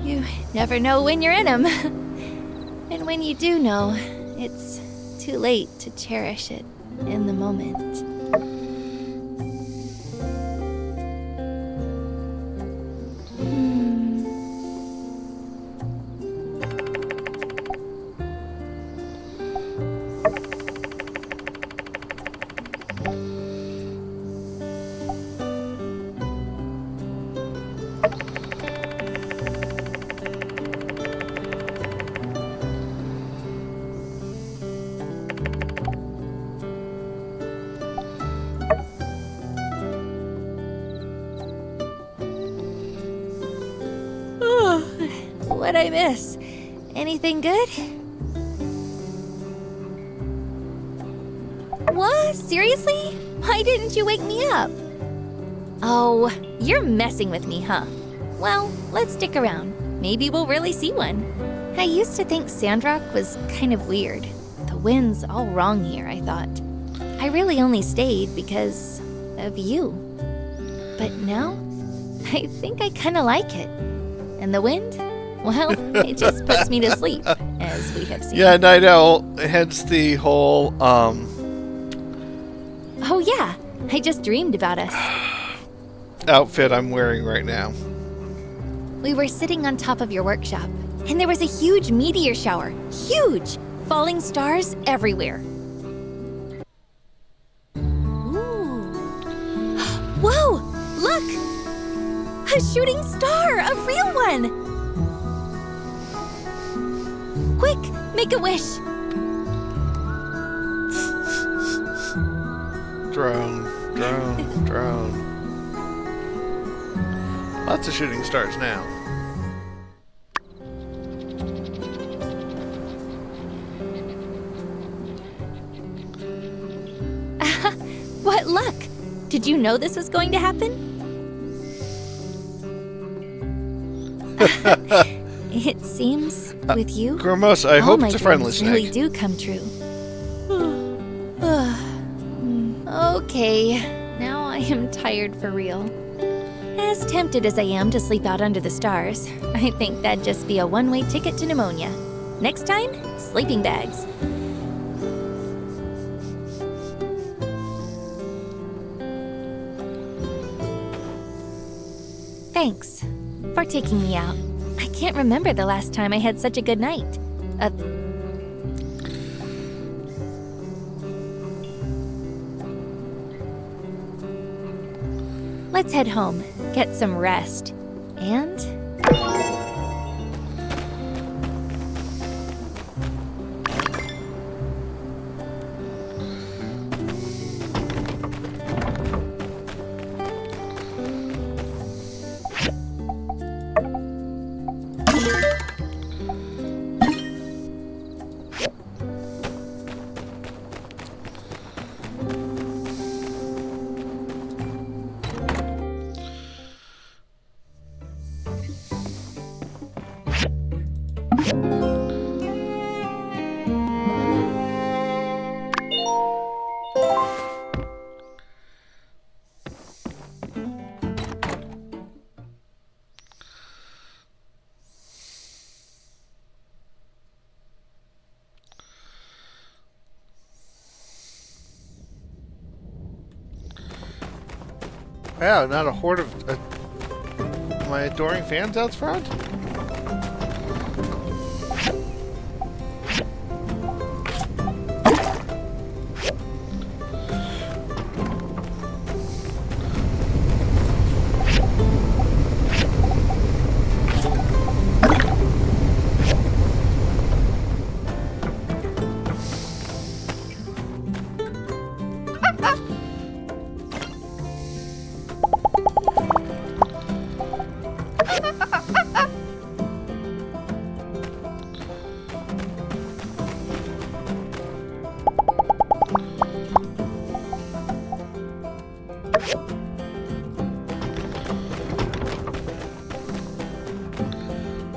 You never know when you're in them. And when you do know, it's too late to cherish it in the moment. What'd I miss? Anything good? What? Seriously? Why didn't you wake me up? Oh, you're messing with me, huh? Well, let's stick around. Maybe we'll really see one. I used to think Sandrock was kind of weird. The wind's all wrong here, I thought. I really only stayed because of you. But now, I think I kind of like it. And the wind? Well, it just puts me to sleep, as we have seen. Yeah, Night Owl, hence the whole, Oh yeah, I just dreamed about us. outfit I'm wearing right now. We were sitting on top of your workshop, and there was a huge meteor shower. Huge! Falling stars everywhere. Ooh. Whoa! Look! A shooting star! A real one! Quick, make a wish. Drone, drone, drone. Lots of shooting stars now. What luck! Did you know this was going to happen? It seems with you, Gromos, I all hope my it's a friendly dreams really snake. do come true. Okay, now I am tired for real. As tempted as I am to sleep out under the stars, I think that'd just be a one-way ticket to pneumonia. Next time, sleeping bags. Thanks for taking me out. I can't remember the last time I had such a good night. Let's head home, get some rest, and... Wow, not a horde of my adoring fans out front?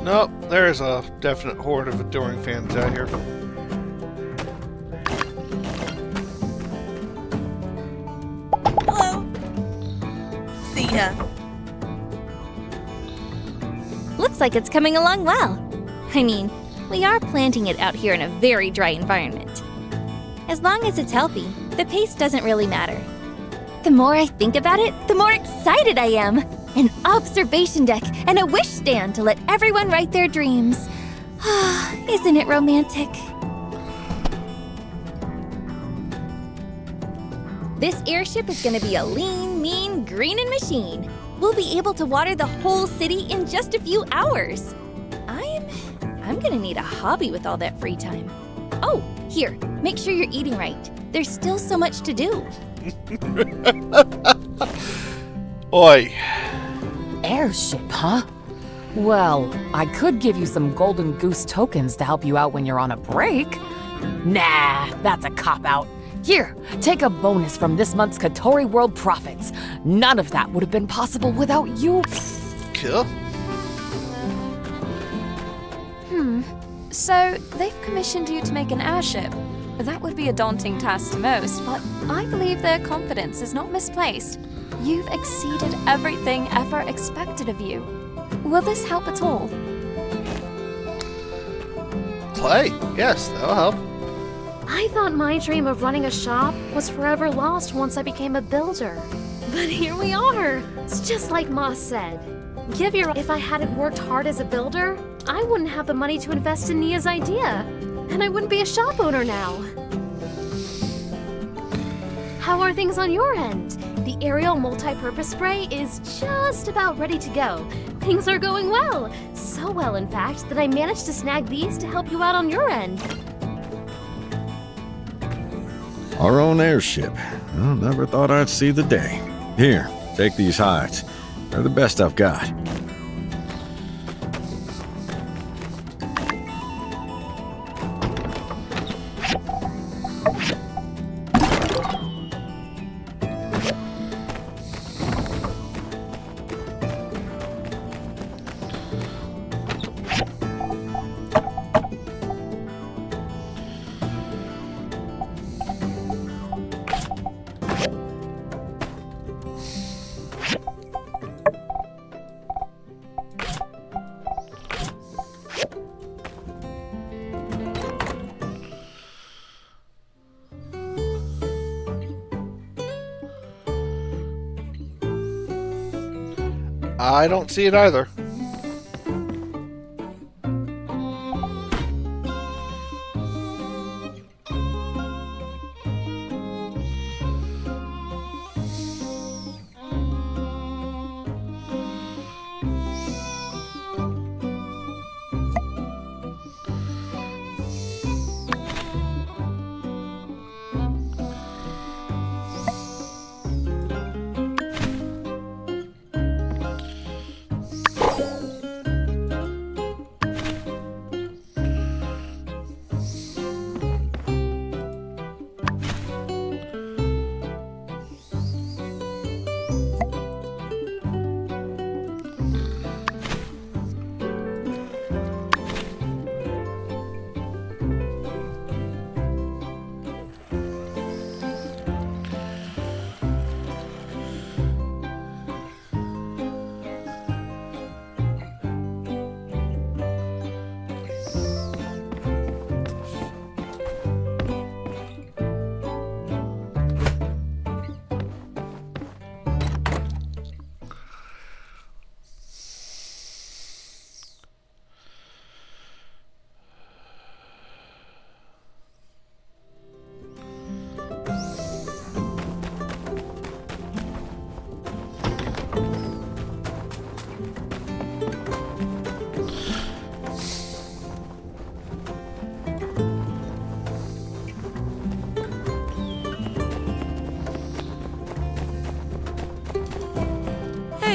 Nope, there's a definite horde of adoring fans out here. Hello. See ya. Looks like it's coming along well. I mean, we are planting it out here in a very dry environment. As long as it's healthy, the pace doesn't really matter. The more I think about it, the more excited I am. An observation deck and a wish stand to let everyone write their dreams. Isn't it romantic? This airship is gonna be a lean, mean, greenin' machine. We'll be able to water the whole city in just a few hours. I'm gonna need a hobby with all that free time. Oh, here, make sure you're eating right. There's still so much to do. Oi. Airship, huh? Well, I could give you some golden goose tokens to help you out when you're on a break. Nah, that's a cop-out. Here, take a bonus from this month's Katori World profits. None of that would have been possible without you. Cool. So, they've commissioned you to make an airship. That would be a daunting task to most, but I believe their confidence is not misplaced. You've exceeded everything ever expected of you. Will this help at all? Clay, yes, that'll help. I thought my dream of running a shop was forever lost once I became a builder. But here we are. It's just like Moss said. If I hadn't worked hard as a builder, I wouldn't have the money to invest in Nia's idea. And I wouldn't be a shop owner now. How are things on your end? The aerial multi-purpose spray is just about ready to go. Things are going well. So well, in fact, that I managed to snag these to help you out on your end. Our own airship. I never thought I'd see the day. Here, take these hides. They're the best I've got. I don't see it either.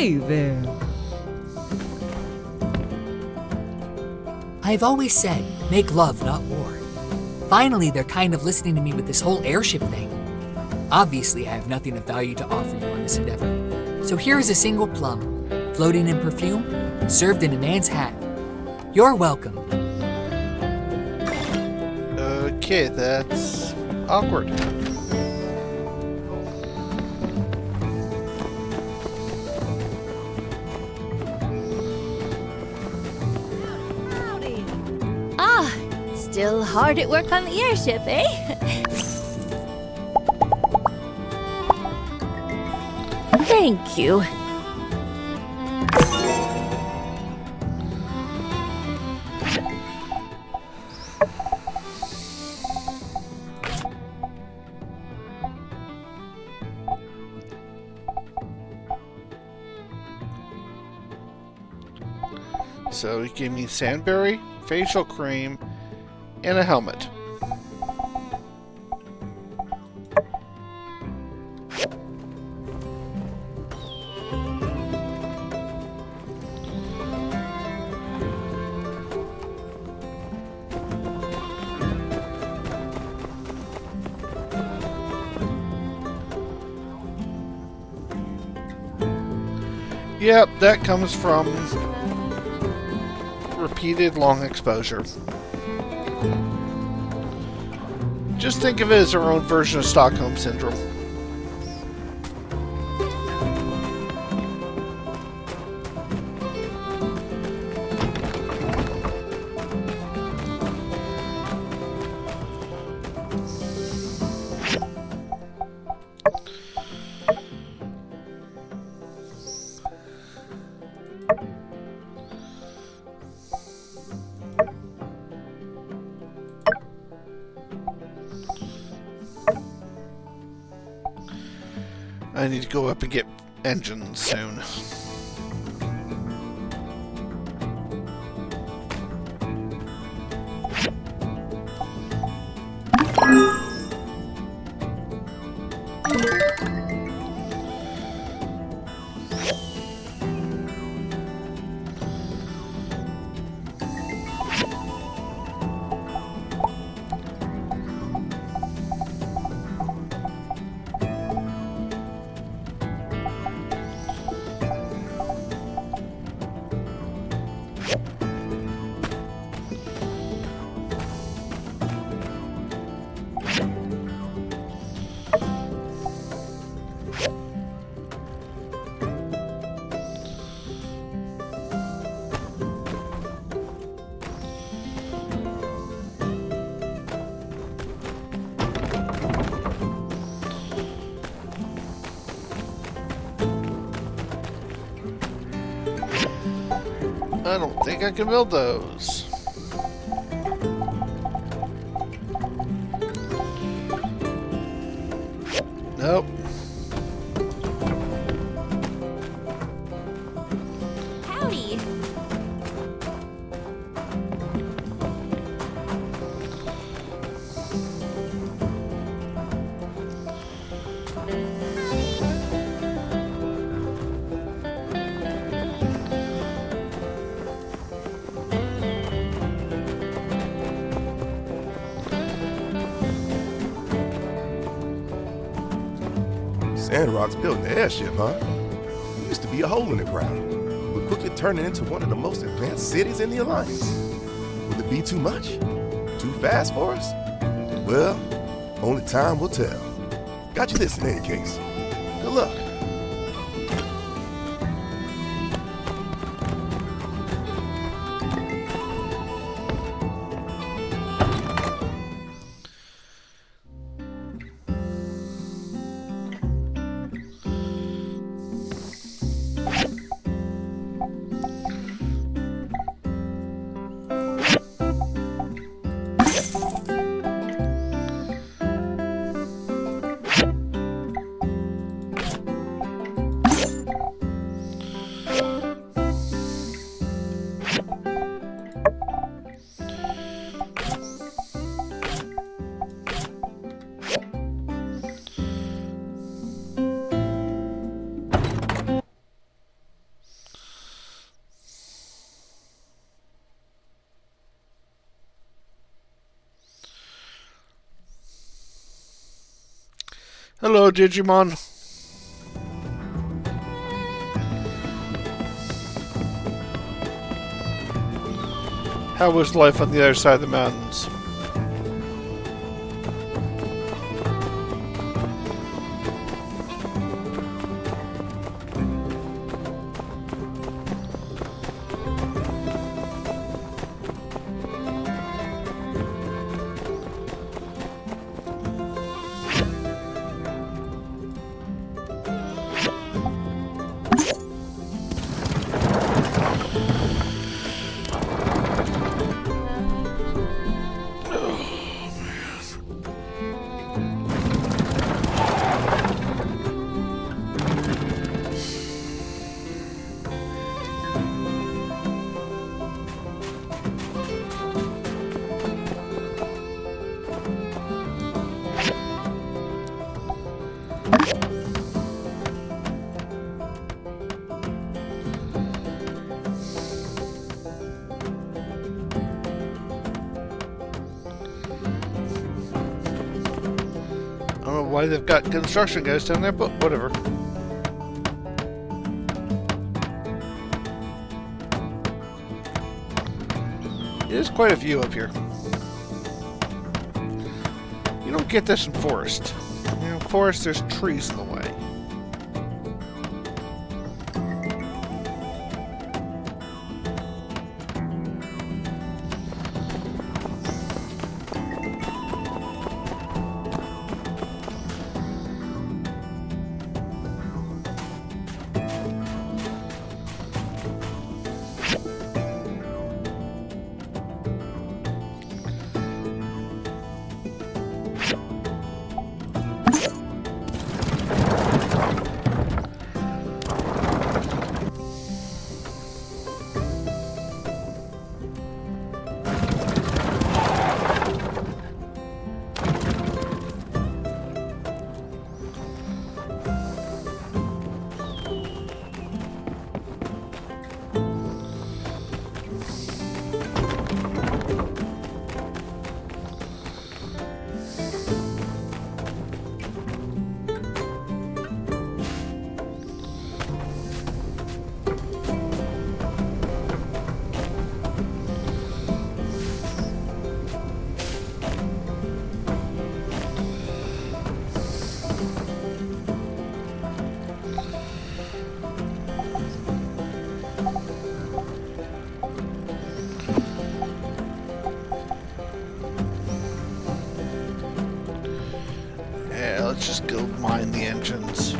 Hey there. I've always said, make love, not war. Finally, they're kind of listening to me with this whole airship thing. Obviously, I have nothing of value to offer you on this endeavor. So here is a single plum, floating in perfume, served in a man's hat. You're welcome. Okay, that's awkward. Ah, still hard at work on the airship, eh? Thank you. So he gave me sandberry, facial cream, and a helmet. Yep, that comes from repeated long exposure. Just think of it as our own version of Stockholm Syndrome. I need to go up and get engines soon. I don't think I can build those. Nope. Howdy. Sandrock's building the airship, huh? It used to be a hole in the ground, but quickly turning into one of the most advanced cities in the Alliance. Will it be too much? Too fast for us? Well, only time will tell. Got you this in any case. Good luck. Hello, Digimon. How was life on the other side of the mountains? I don't know why they've got construction guys down there, but whatever. There's quite a view up here. You don't get this in forest. You know, forest, there's trees in the way. Let's just go mine the engines.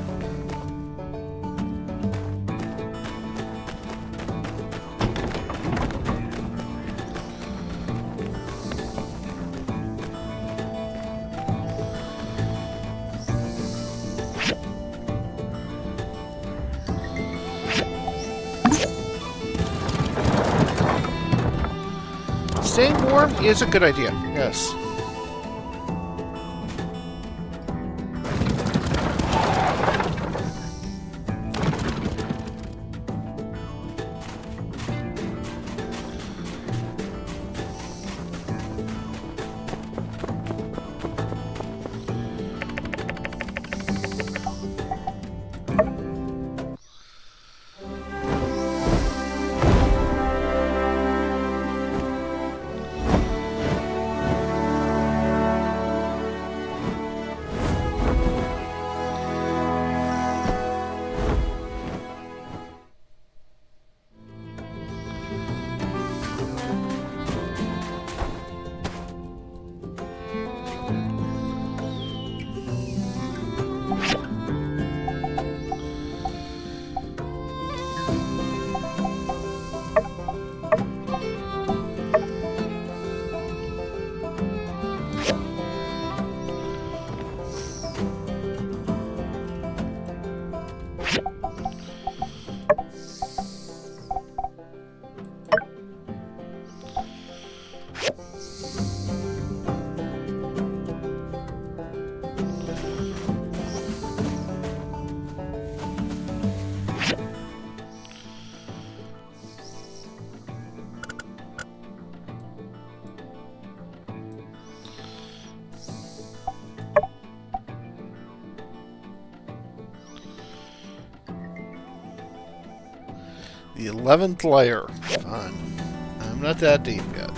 Staying warm is a good idea, yes. The 11th layer. Fun. I'm not that deep yet.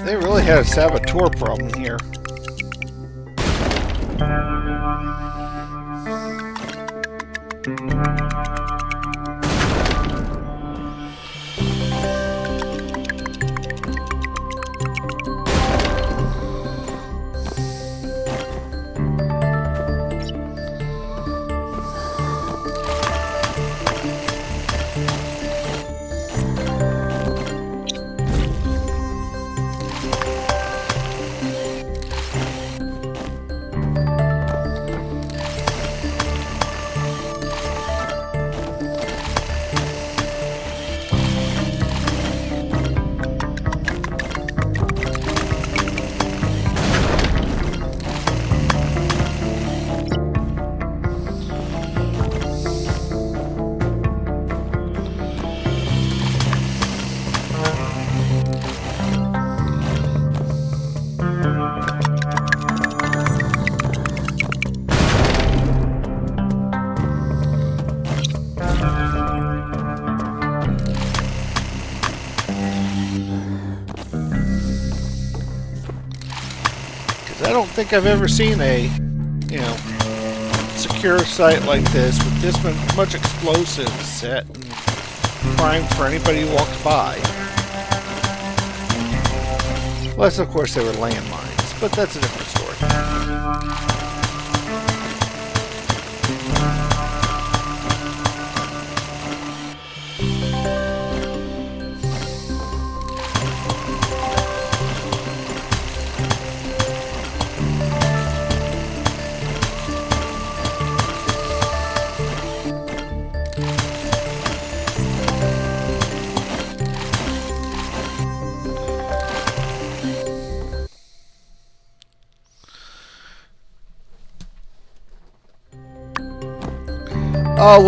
They really had a saboteur problem here. I don't think I've ever seen a, secure site like this with this much explosives set and primed for anybody who walks by. Unless, of course, they were landmines, but that's a different story.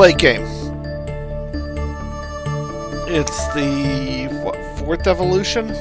Late game. It's the, fourth evolution?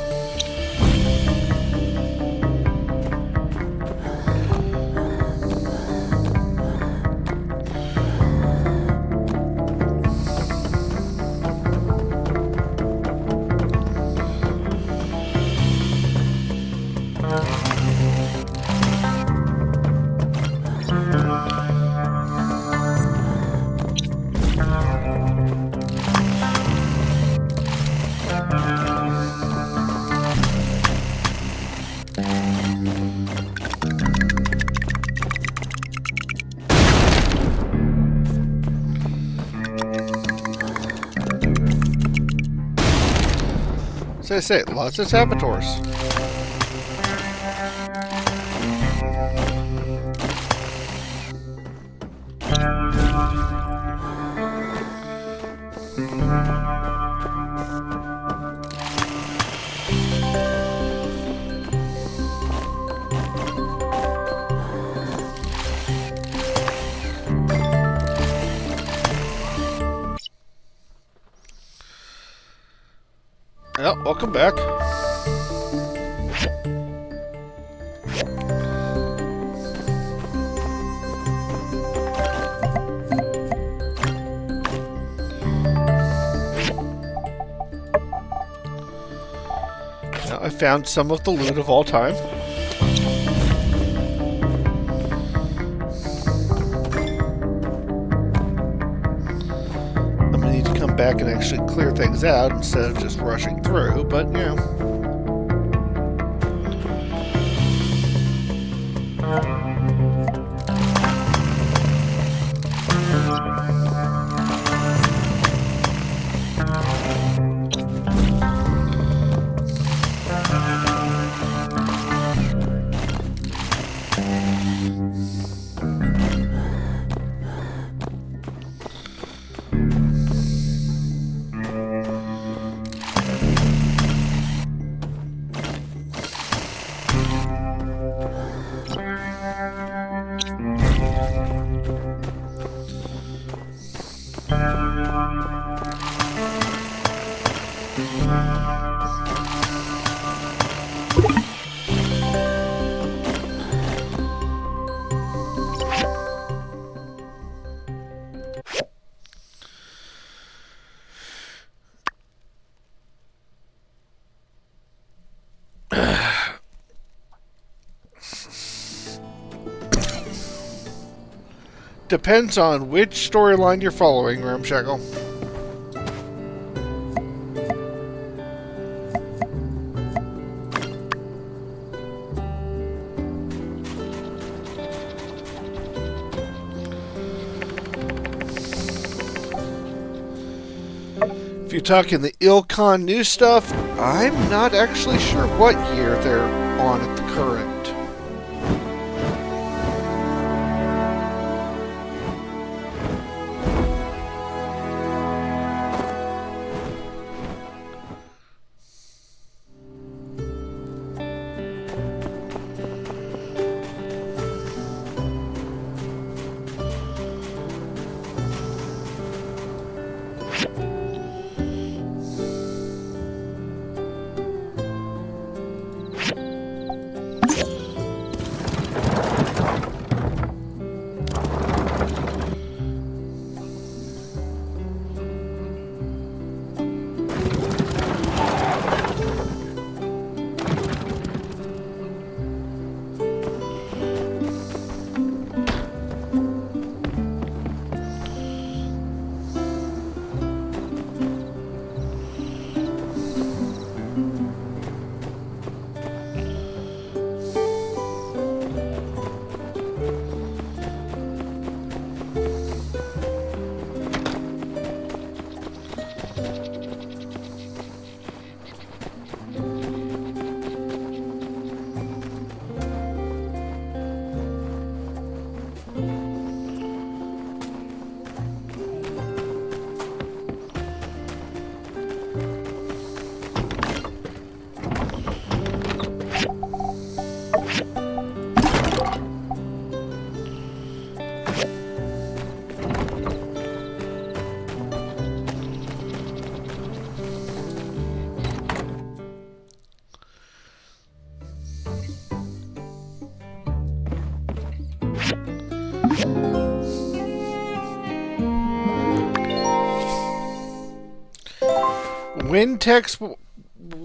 As I say, lots of saboteurs. Well, welcome back. Now I found some of the loot of all time. I'm gonna need to come back and actually clear things out instead of just rushing through, but you know. Depends on which storyline you're following, Ramshackle. If you're talking the Ilcon new stuff, I'm not actually sure what year they're on at the current. When text,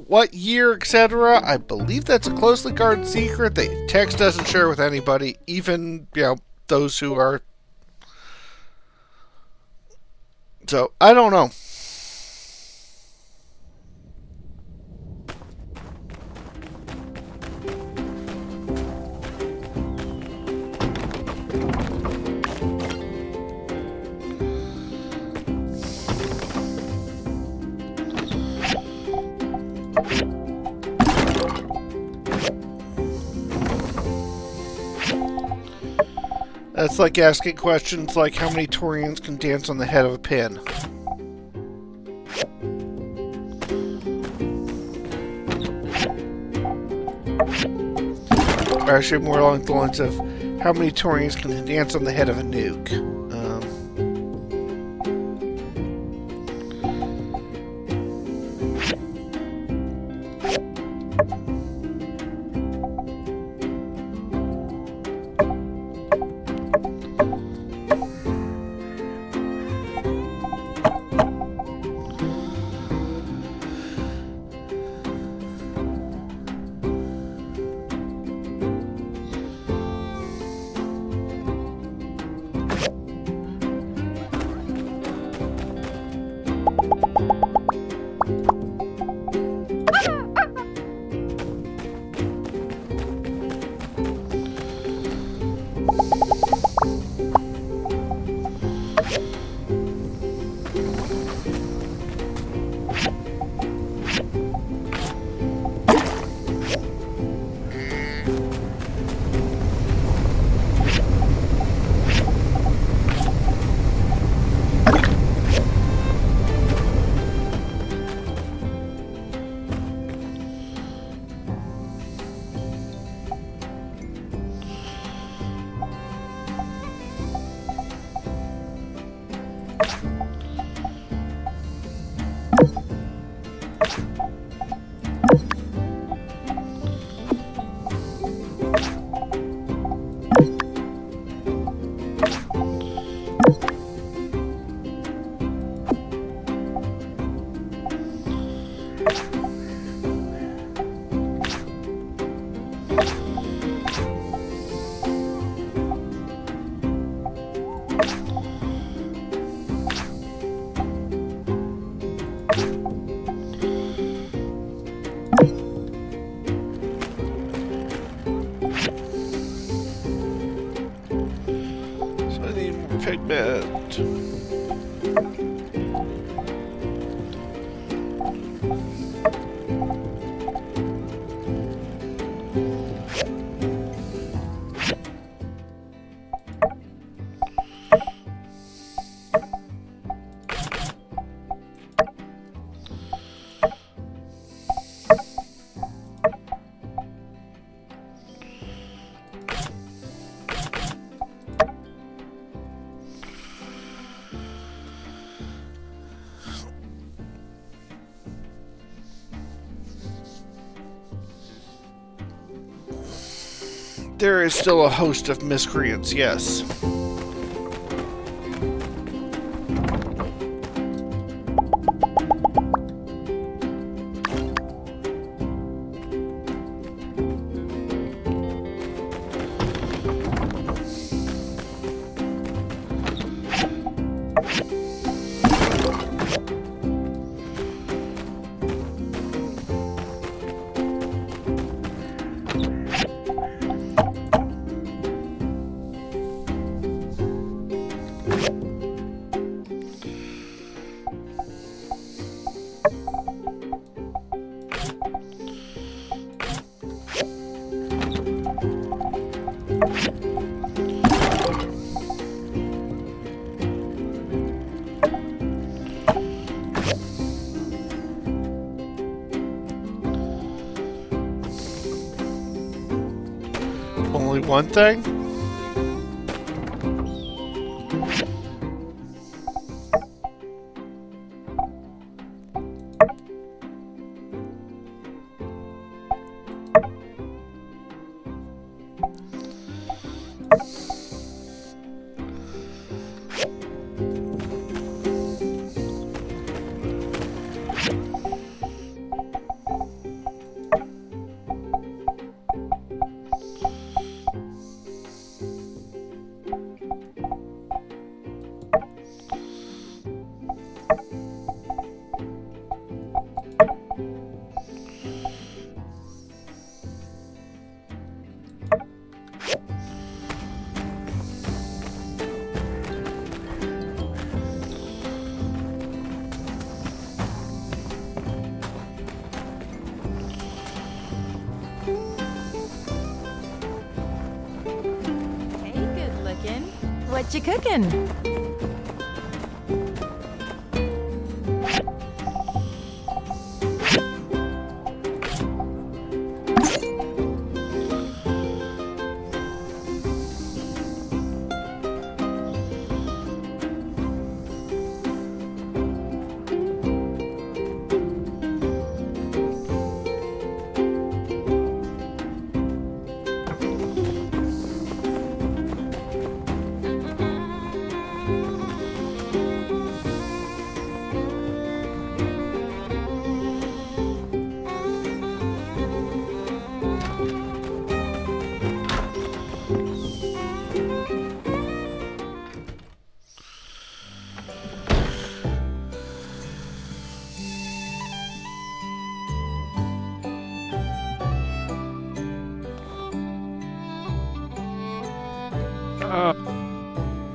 what year, etc. I believe that's a closely guarded secret that text doesn't share with anybody, even, you know, those who are. So, I don't know. It's like asking questions like how many Taurians can dance on the head of a pin. Or actually more along the lines of how many Taurians can dance on the head of a nuke. Pigment. There is still a host of miscreants, yes. Only one thing? What you cooking?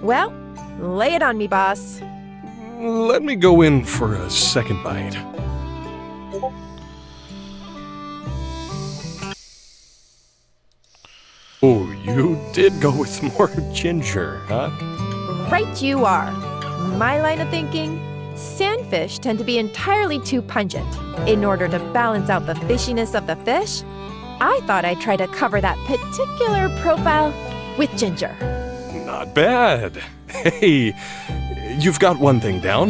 Well, lay it on me, boss. Let me go in for a second bite. Oh, you did go with more ginger, huh? Right you are. My line of thinking, sandfish tend to be entirely too pungent. In order to balance out the fishiness of the fish, I thought I'd try to cover that particular profile with ginger. Not bad. Hey, you've got one thing down.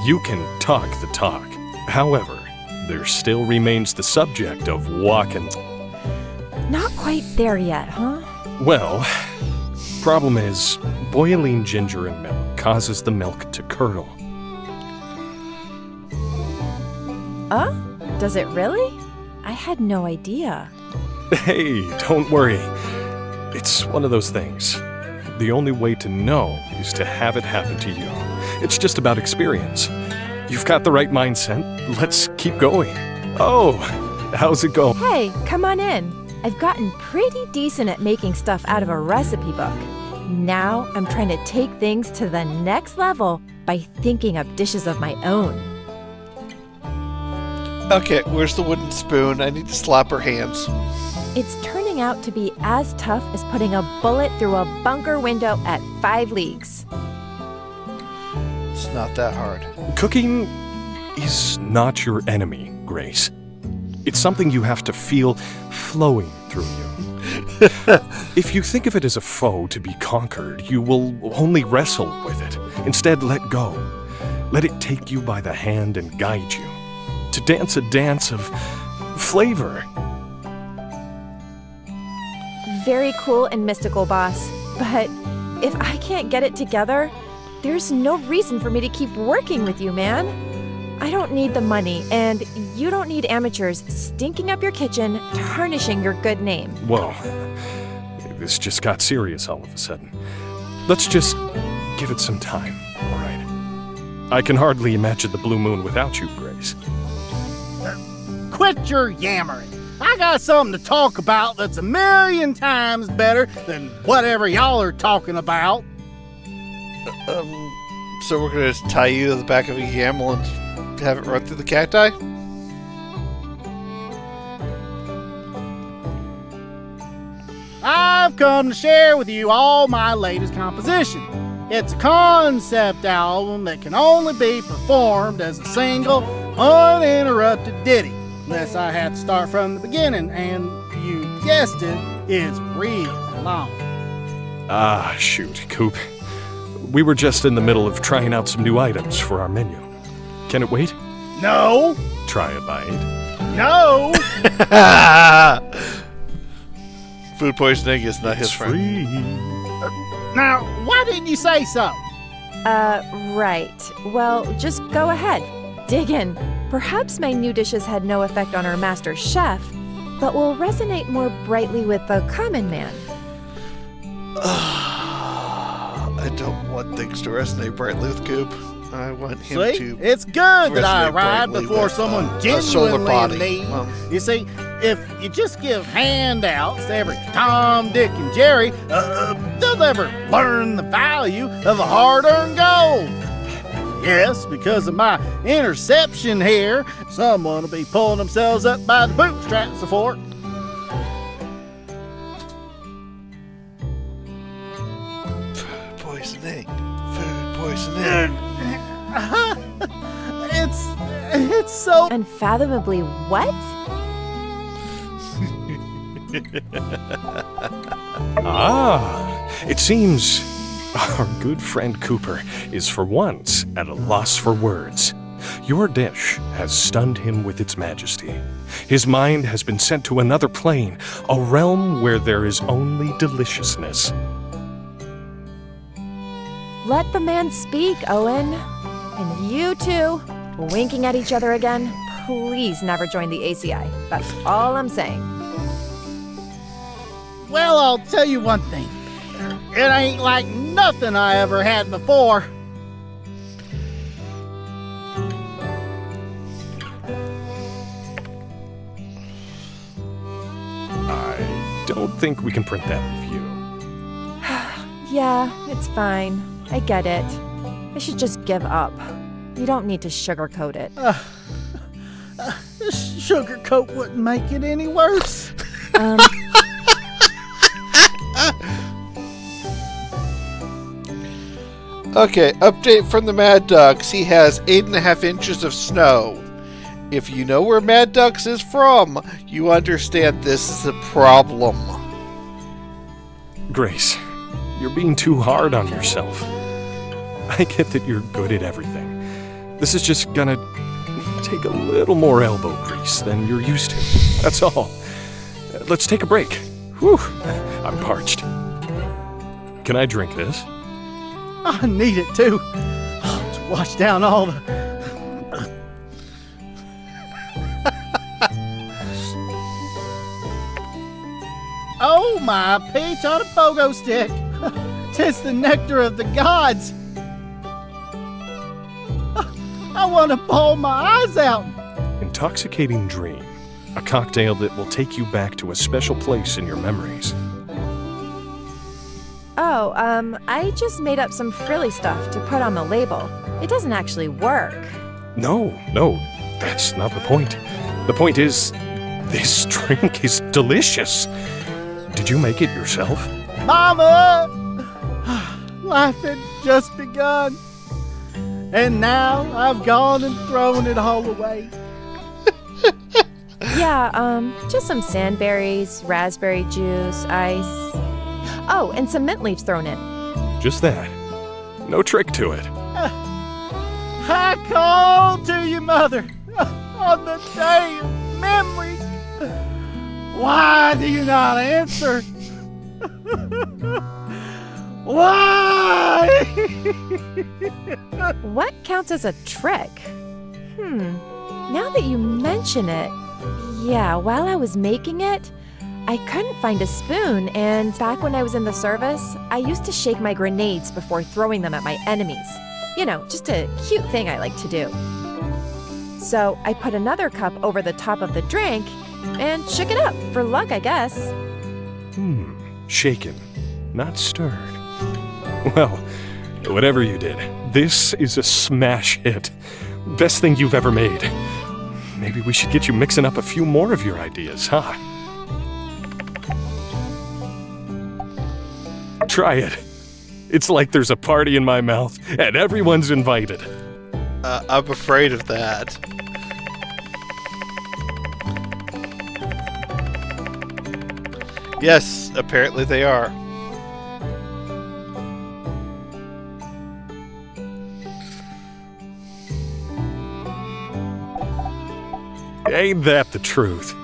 You can talk the talk. However, there still remains the subject of walking. Not quite there yet, huh? Well, problem is, boiling ginger in milk causes the milk to curdle. Does it really? I had no idea. Hey, don't worry. It's one of those things. The only way to know is to have it happen to you. It's just about experience. You've got the right mindset. Let's keep going. Oh, how's it going? Hey, come on in. I've gotten pretty decent at making stuff out of a recipe book. Now I'm trying to take things to the next level by thinking up dishes of my own. Okay, where's the wooden spoon? I need to slap her hands. It's turning out to be as tough as putting a bullet through a bunker window at 5 leagues. It's not that hard. Cooking is not your enemy, Grace. It's something you have to feel flowing through you. If you think of it as a foe to be conquered, you will only wrestle with it. Instead, let go. Let it take you by the hand and guide you. To dance a dance of flavor. Very cool and mystical, boss. But if I can't get it together, there's no reason for me to keep working with you, man. I don't need the money, and you don't need amateurs stinking up your kitchen, tarnishing your good name. Whoa. This just got serious all of a sudden. Let's just give it some time, all right? I can hardly imagine the Blue Moon without you, Grace. Quit your yammering. I got something to talk about that's a million times better than whatever y'all are talking about. So we're gonna just tie you to the back of a camel and have it run through the cacti? I've come to share with you all my latest composition. It's a concept album that can only be performed as a single, uninterrupted ditty, unless I have to start from the beginning, and you guessed it, it's real long. Ah, shoot, Coop. We were just in the middle of trying out some new items for our menu. Can it wait? No. Try a bite. No. Food poisoning is not his friend. Now, why didn't you say so? Right. Well, just go ahead. Dig in. Perhaps my new dishes had no effect on our master chef, but will resonate more brightly with the common man. I don't want things to resonate brightly with Coop. I want him See, to. it's good that I resonate arrived brightly before with, someone a solar genuinely body. in need. You see, if you just give handouts to every Tom, Dick, and Jerry, they'll never learn the value of a hard-earned gold. Yes, because of my interception here, someone will be pulling themselves up by the bootstraps before. Poison Food poisoning. It's so unfathomably what? It seems our good friend Cooper is for once at a loss for words. Your dish has stunned him with its majesty. His mind has been sent to another plane, a realm where there is only deliciousness. Let the man speak, Owen. And you two, winking at each other again, please never join the ACI. That's all I'm saying. Well, I'll tell you one thing. It ain't like nothing I ever had before. I don't think we can print that review. Yeah, it's fine. I get it. I should just give up. You don't need to sugarcoat it. Sugarcoat wouldn't make it any worse. Okay, update from the Mad Ducks. He has 8.5 inches of snow. If you know where Mad Ducks is from, you understand this is a problem. Grace, you're being too hard on yourself. I get that you're good at everything. This is just gonna take a little more elbow grease than you're used to. That's all. Let's take a break. Whew, I'm parched. Can I drink this? I need it too. To wash down all the... Oh, my peach on a pogo stick. 'Tis the nectar of the gods. I want to bawl my eyes out. Intoxicating Dream. A cocktail that will take you back to a special place in your memories. Oh, I just made up some frilly stuff to put on the label. It doesn't actually work. No, that's not the point. The point is, this drink is delicious. Did you make it yourself? Mama! Life had just begun. And now I've gone and thrown it all away. Yeah, just some sandberries, raspberry juice, ice. Oh, and some mint leaves thrown in. Just that. No trick to it. I called to you, Mother, on the day of memory. Why do you not answer? Why? What counts as a trick? Now that you mention it, yeah, while I was making it, I couldn't find a spoon, and back when I was in the service, I used to shake my grenades before throwing them at my enemies. You know, just a cute thing I like to do. So I put another cup over the top of the drink and shook it up, for luck, I guess. Shaken, not stirred. Well, whatever you did, this is a smash hit. Best thing you've ever made. Maybe we should get you mixing up a few more of your ideas, huh? Try it. It's like there's a party in my mouth, and everyone's invited. I'm afraid of that. Yes, apparently they are. Ain't that the truth?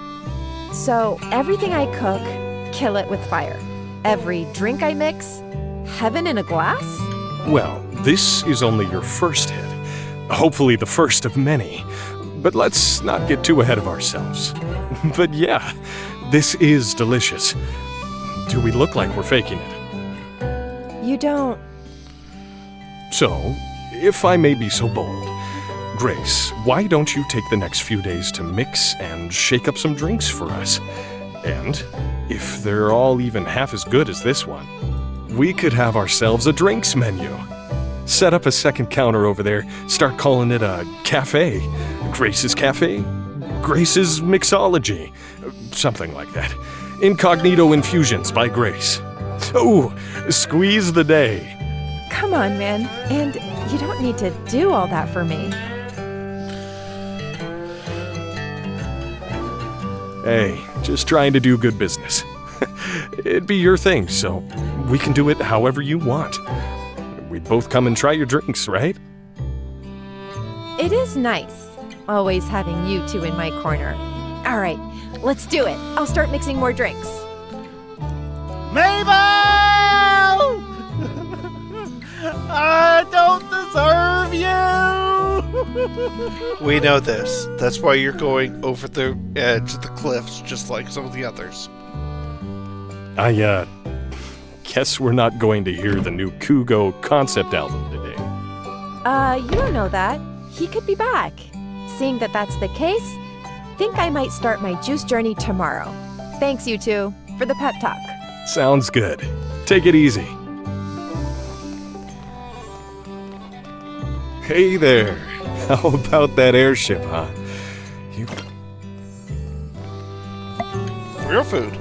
So everything I cook, kill it with fire. Every drink I mix, heaven in a glass? Well, this is only your first hit. Hopefully the first of many. But let's not get too ahead of ourselves. But yeah, this is delicious. Do we look like we're faking it? You don't... So, if I may be so bold, Grace, why don't you take the next few days to mix and shake up some drinks for us? And if they're all even half as good as this one, we could have ourselves a drinks menu. Set up a second counter over there, start calling it a cafe. Grace's Cafe? Grace's Mixology. Something like that. Incognito Infusions by Grace. Oh, squeeze the day. Come on, man. And you don't need to do all that for me. Hey, just trying to do good business. It'd be your thing, so we can do it however you want. We'd both come and try your drinks, right? It is nice, always having you two in my corner. All right, let's do it. I'll start mixing more drinks. Mabel! I don't deserve you! We know this. That's why you're going over the edge of the cliffs just like some of the others. I guess we're not going to hear the new Kugo concept album today. You don't know that. He could be back. Seeing that that's the case, think I might start my juice journey tomorrow. Thanks, you two, for the pep talk. Sounds good. Take it easy. Hey there. How about that airship, huh? Real food.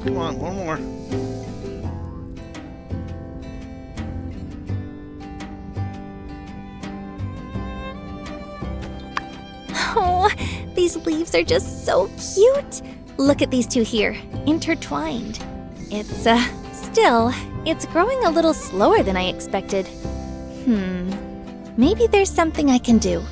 Come on, one more. Oh, these leaves are just so cute. Look at these two here, intertwined. It's growing a little slower than I expected. Maybe there's something I can do.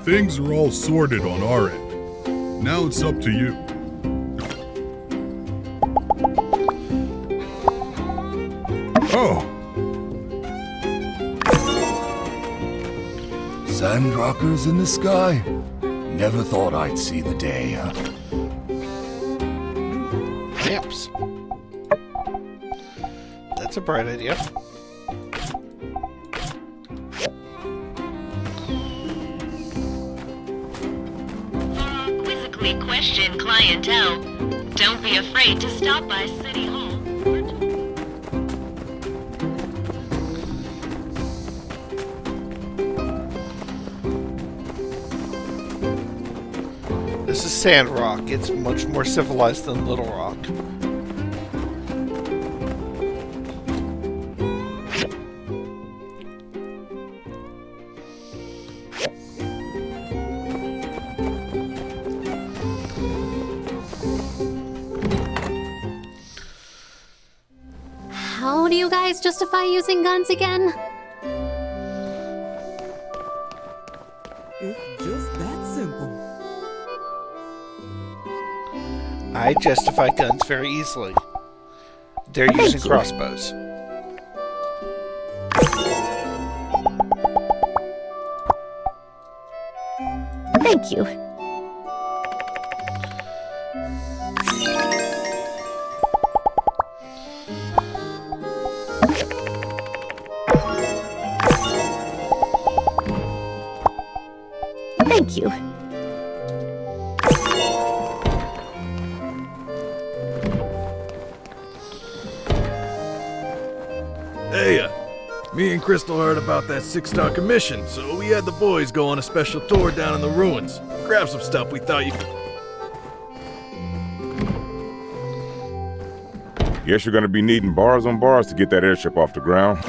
Things are all sorted on our end. Now it's up to you. Oh. Sandrockers in the sky. Never thought I'd see the day. Lamps. That's a bright idea. Quizzically question clientele. Don't be afraid to stop by City Hall. This is Sandrock. It's much more civilized than Little Rock. How do you guys justify using guns again? It's just that simple. I justify guns very easily. They're using crossbows. Thank you. Thank you. Hey, me and Crystal heard about that 6-star commission, so we had the boys go on a special tour down in the ruins. Grab some stuff we thought you could. Guess you're gonna be needing bars on bars to get that airship off the ground.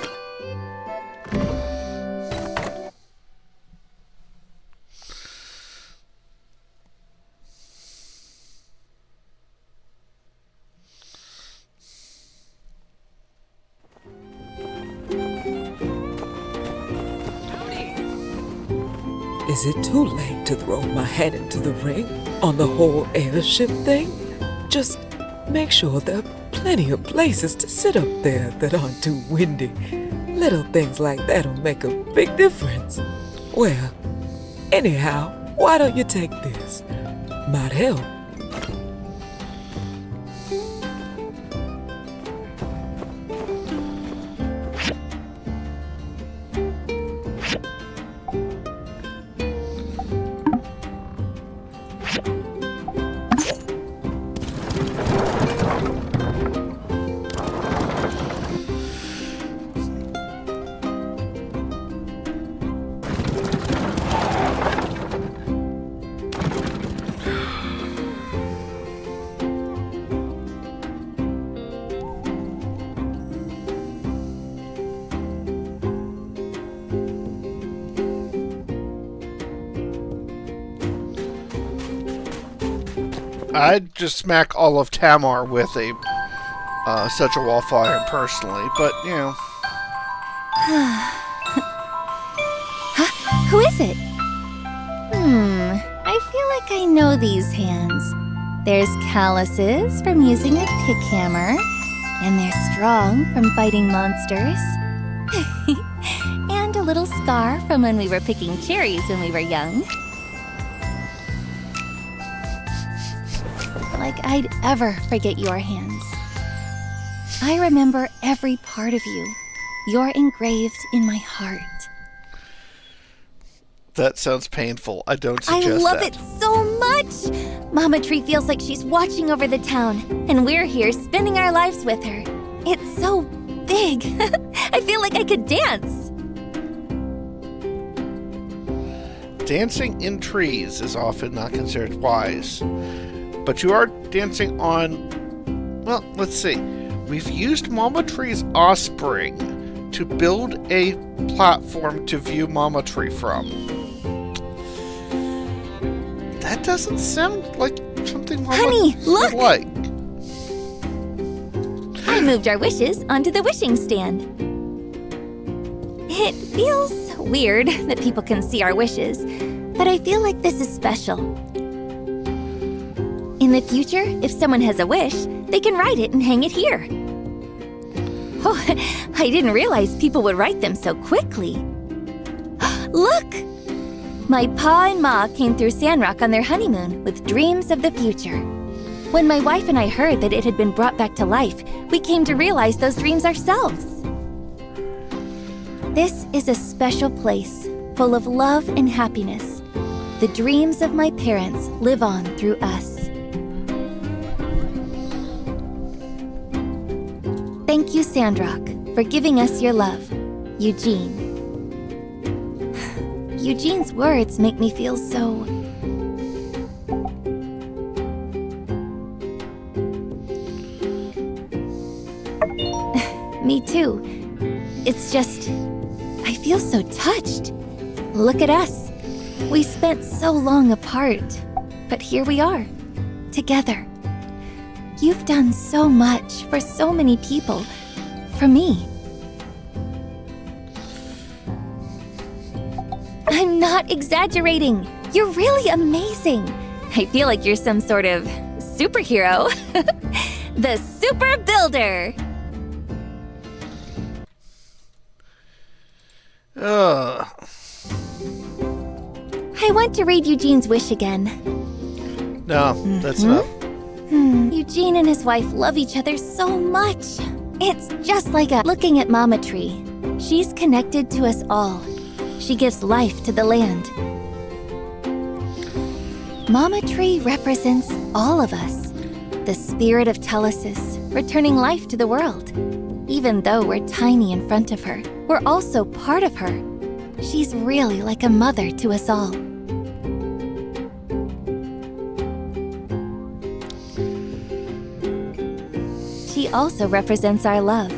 Is it too late to throw my hat into the ring on the whole airship thing? Just make sure there are plenty of places to sit up there that aren't too windy. Little things like that'll make a big difference. Well, anyhow, why don't you take this? Might help. I'd just smack all of Tamar with a such a wall fire personally, but you know. Huh? Who is it? I feel like I know these hands. There's calluses from using a pick hammer, and they're strong from fighting monsters. And a little scar from when we were picking cherries when we were young. Like I'd ever forget your hands. I remember every part of you. You're engraved in my heart. That sounds painful. I don't suggest that. I love it so much! Mama Tree feels like she's watching over the town, and we're here spending our lives with her. It's so big. I feel like I could dance. Dancing in trees is often not considered wise. But you are dancing on, well, let's see. We've used Mama Tree's offspring to build a platform to view Mama Tree from. That doesn't sound like something Mama Honey, look! would like. I moved our wishes onto the wishing stand. It feels weird that people can see our wishes, but I feel like this is special. In the future, if someone has a wish, they can write it and hang it here. Oh, I didn't realize people would write them so quickly. Look! My pa and ma came through Sandrock on their honeymoon with dreams of the future. When my wife and I heard that it had been brought back to life, we came to realize those dreams ourselves. This is a special place, full of love and happiness. The dreams of my parents live on through us. Thank you, Sandrock, for giving us your love. Eugene. Eugene's words make me feel so... Me too. It's just... I feel so touched. Look at us. We spent so long apart, but here we are, together. You've done so much for so many people, for me. I'm not exaggerating. You're really amazing. I feel like you're some sort of superhero. The Super Builder. I want to read Eugene's wish again. No, that's enough. Eugene and his wife love each other so much. It's just like looking at Mama Tree. She's connected to us all. She gives life to the land. Mama Tree represents all of us. The spirit of Telesis, returning life to the world. Even though we're tiny in front of her, we're also part of her. She's really like a mother to us all. She also represents our love,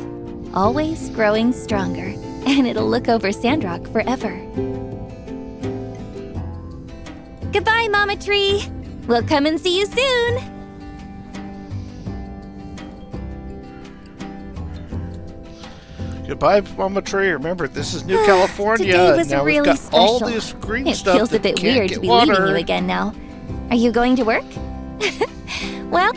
always growing stronger, and it'll look over Sandrock forever. Goodbye, Mama Tree! We'll come and see you soon! Goodbye, Mama Tree. Remember, this is New California. Today was now really we've got special. all this green It stuff feels a that bit can't weird get to be water. leaving you again now. Are you going to work? Well...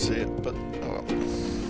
see it, but oh well.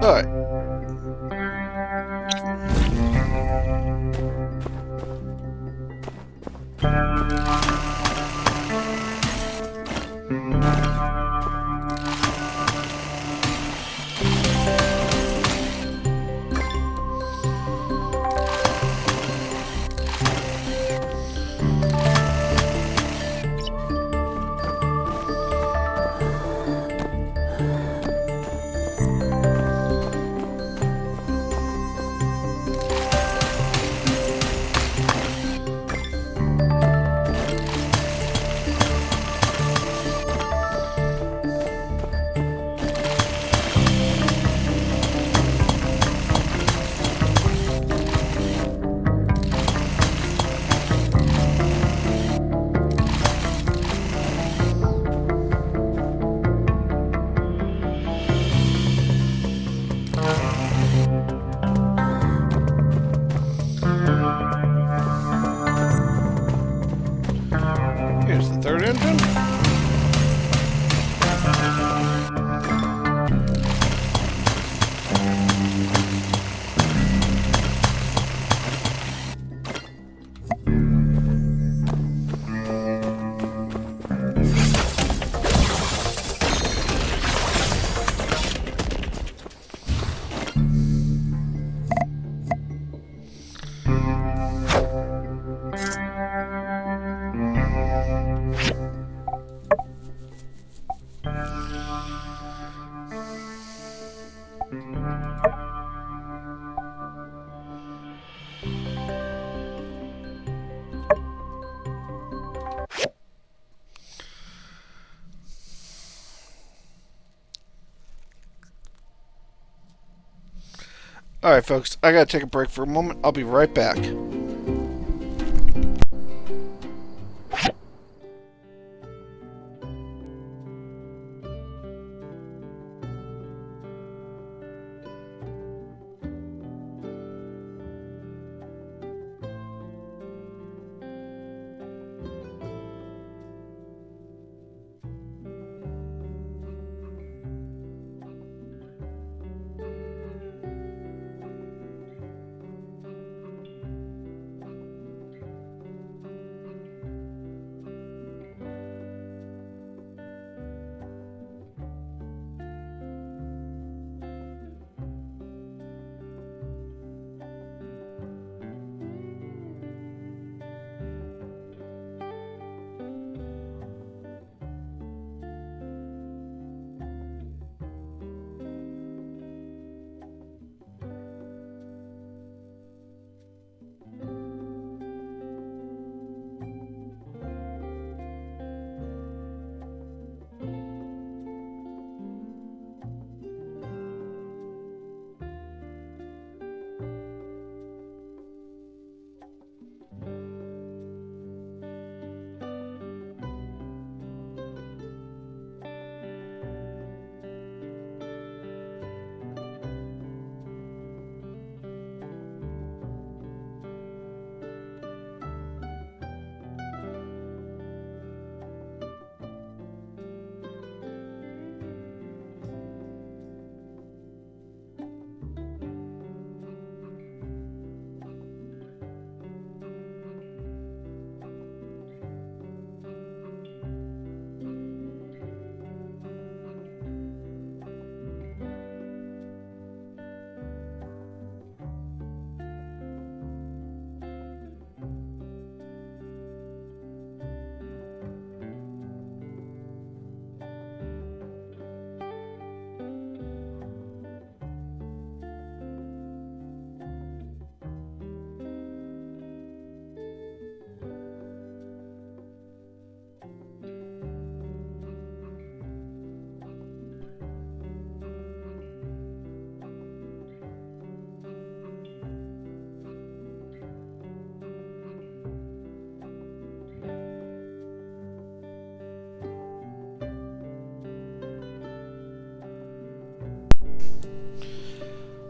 Alright. Here's the third engine. Alright, folks, I gotta take a break for a moment. I'll be right back.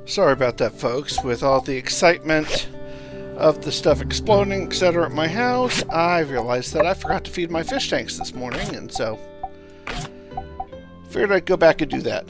Sorry about that, folks. With all the excitement of the stuff exploding, etc. at my house, I realized that I forgot to feed my fish tanks this morning, and so figured I'd go back and do that.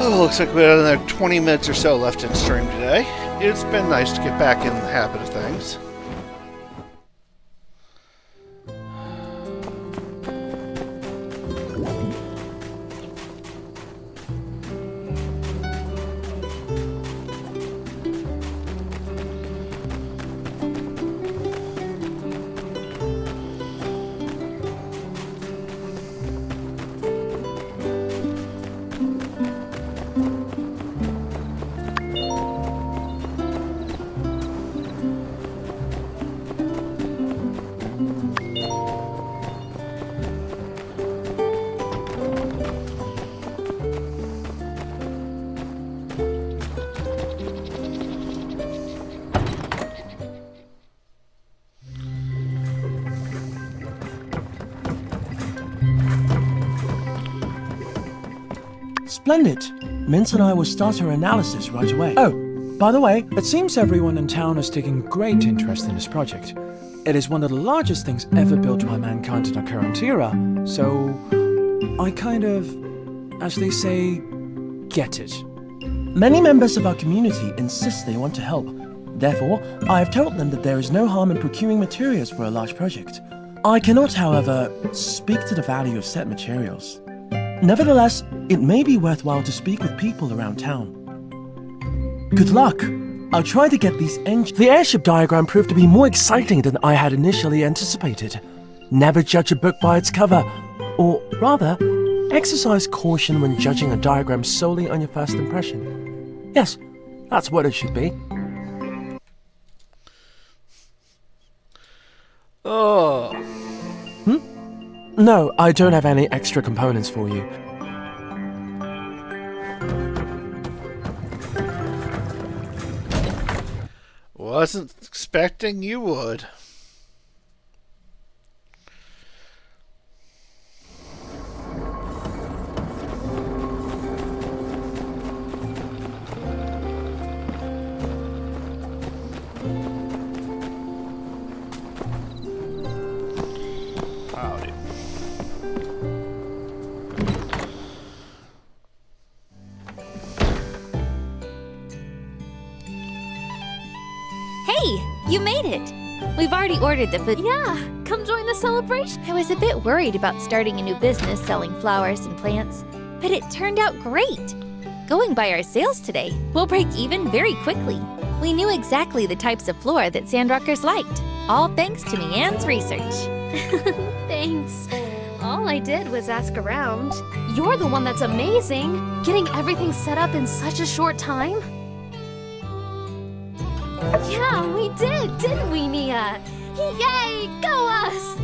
Oh, looks like we have another 20 minutes or so left in stream today. It's been nice to get back in the habit of things. Splendid. Mince and I will start our analysis right away. Oh, by the way, it seems everyone in town is taking great interest in this project. It is one of the largest things ever built by mankind in our current era, so I kind of, as they say, get it. Many members of our community insist they want to help. Therefore, I have told them that there is no harm in procuring materials for a large project. I cannot, however, speak to the value of said materials. Nevertheless, it may be worthwhile to speak with people around town. Good luck! I'll try to get these engines. The airship diagram proved to be more exciting than I had initially anticipated. Never judge a book by its cover. Or rather, exercise caution when judging a diagram solely on your first impression. Yes, that's what it should be. Oh. No, I don't have any extra components for you. Wasn't expecting you would. Howdy. Hey, you made it! We've already ordered the food. Yeah, come join the celebration. I was a bit worried about starting a new business selling flowers and plants, but it turned out great. Going by our sales today, we'll break even very quickly. We knew exactly the types of flora that Sandrockers liked, all thanks to Meanne's research. Thanks. All I did was ask around. You're the one that's amazing, getting everything set up in such a short time. Yeah, we did, didn't we, Nia? Yay, go us!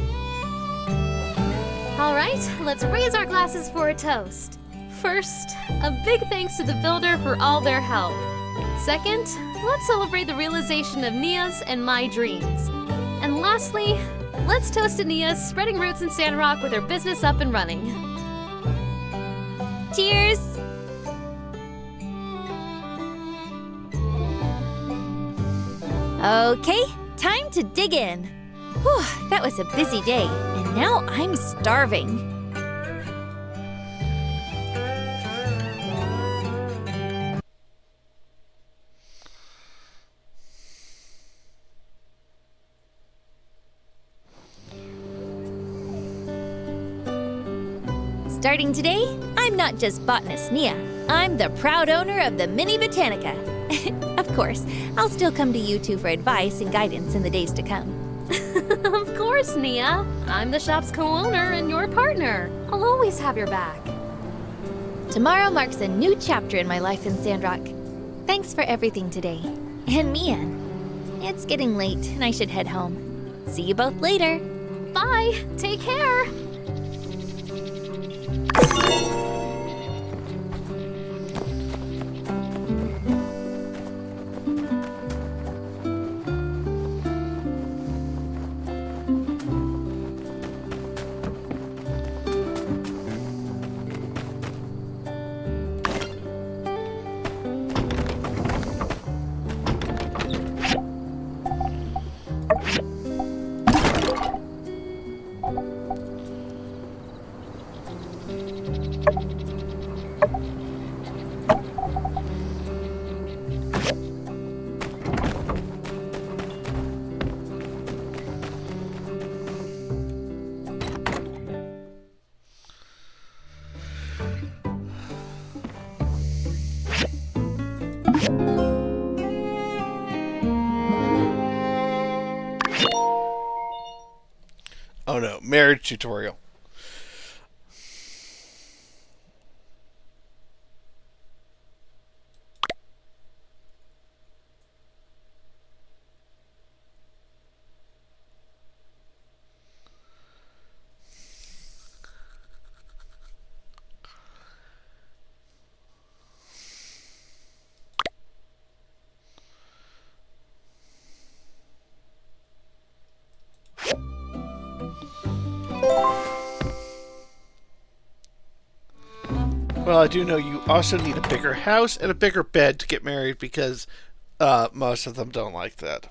All right, let's raise our glasses for a toast. First, a big thanks to the builder for all their help. Second, let's celebrate the realization of Nia's and my dreams. And lastly, let's toast to Nia spreading roots in Sandrock with her business up and running. Cheers! Okay, time to dig in. Whew, that was a busy day, and now I'm starving. Starting today, I'm not just botanist Nia. I'm the proud owner of the Mini Botanica. Of course, I'll still come to you two for advice and guidance in the days to come. Of course, Nia. I'm the shop's co-owner and your partner. I'll always have your back. Tomorrow marks a new chapter in my life in Sandrock. Thanks for everything today. And Mian. It's getting late and I should head home. See you both later. Bye. Take care. Oh no, marriage tutorial. Well, I do know you also need a bigger house and a bigger bed to get married because most of them don't like that.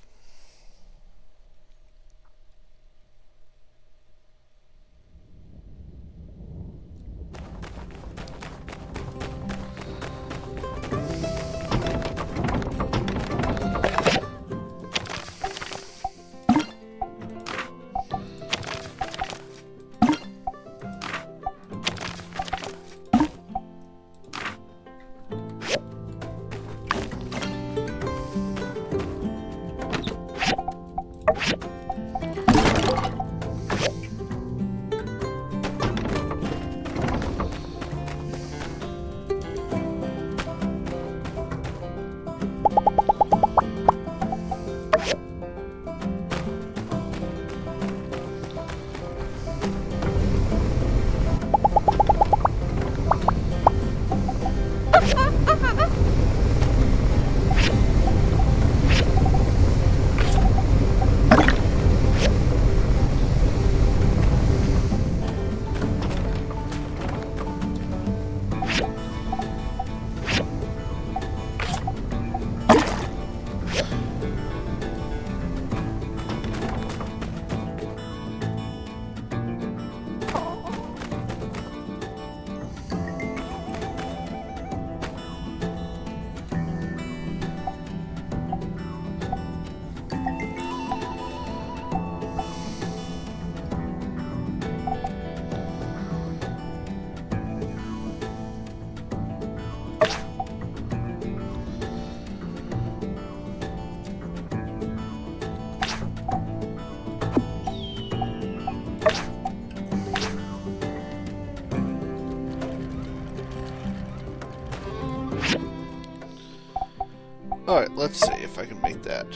Alright, let's see if I can make that.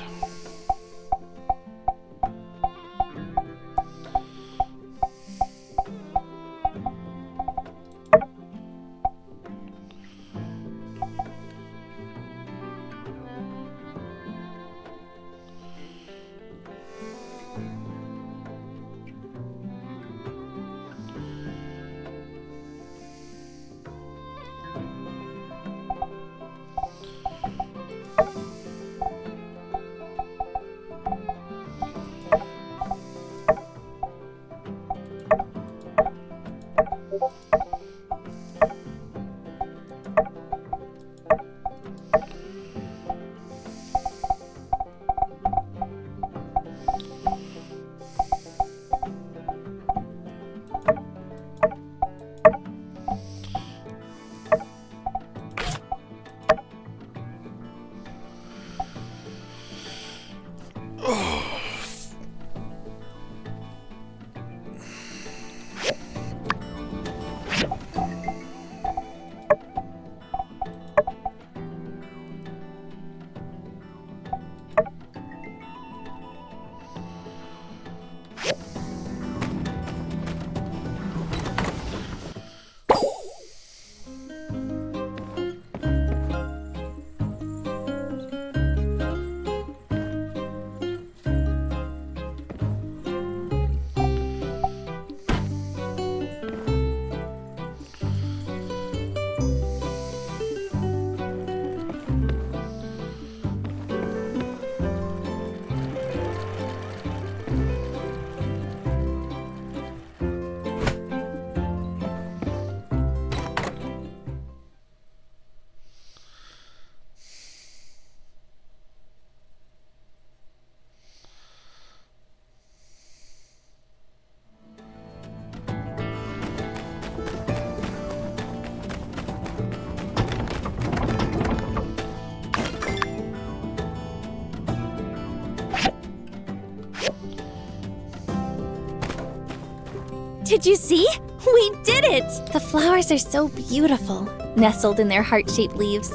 Did you see? We did it! The flowers are so beautiful, nestled in their heart-shaped leaves.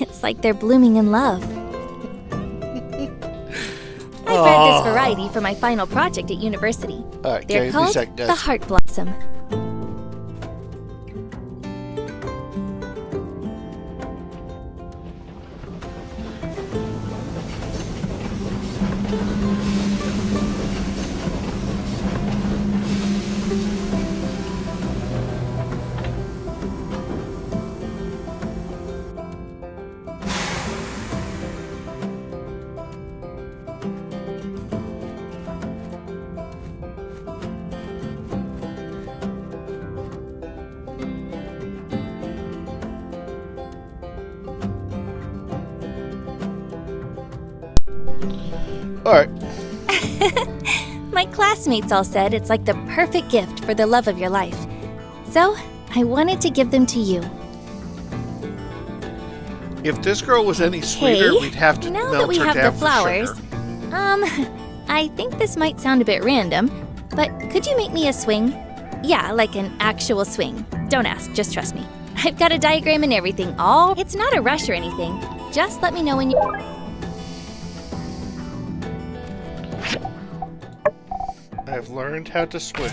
It's like they're blooming in love. I bred this variety for my final project at university. They're called the Heart Blossom. Alright. My classmates all said it's like the perfect gift for the love of your life. So, I wanted to give them to you. If this girl was any sweeter, Hey, we'd have to now melt that we her have down the for flowers, sugar. I think this might sound a bit random, but could you make me a swing? Yeah, like an actual swing. Don't ask, just trust me. I've got a diagram and everything, It's not a rush or anything. Just let me know when you... I've learned how to swing.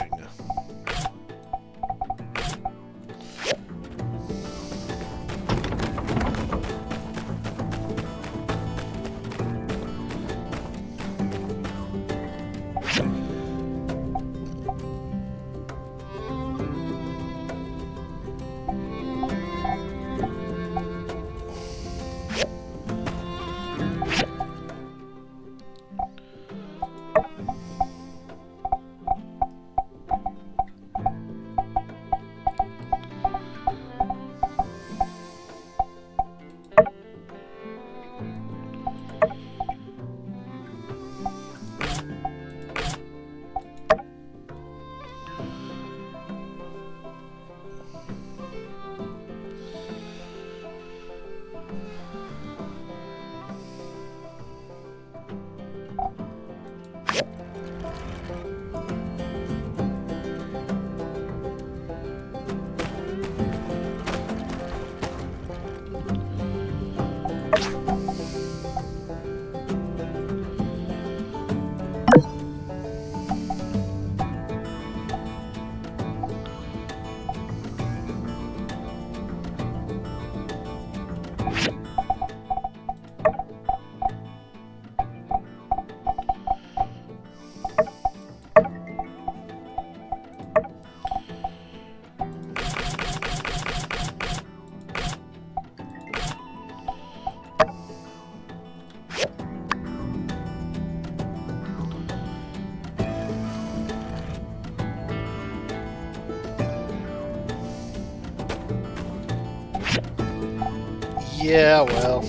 Yeah, well.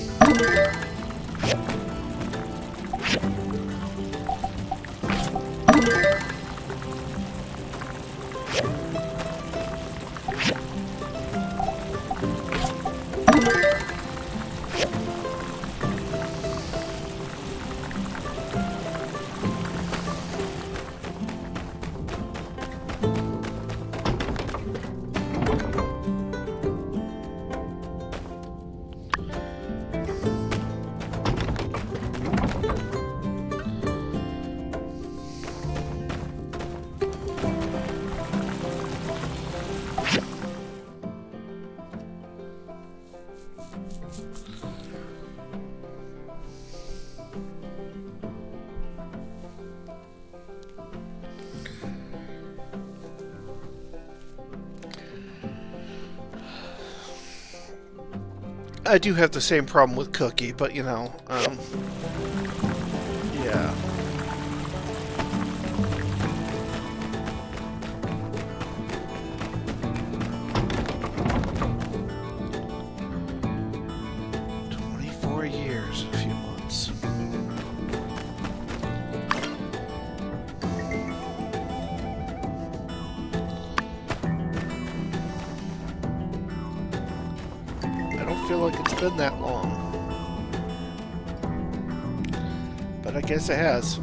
I do have the same problem with Cookie, but you know, yeah. Years, a few months. I don't feel like it's been that long, but I guess it has.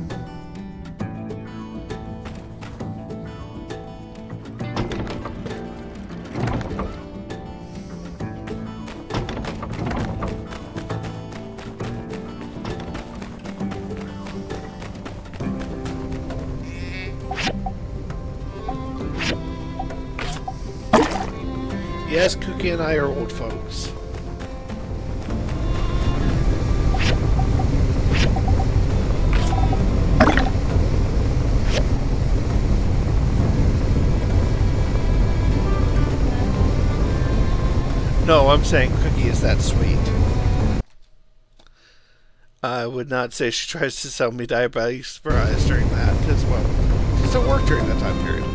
Yes, Cookie and I are old folks. No, I'm saying Cookie is that sweet. I would not say she tries to sell me diabetic surprise during that, because, well, she still worked during that time period.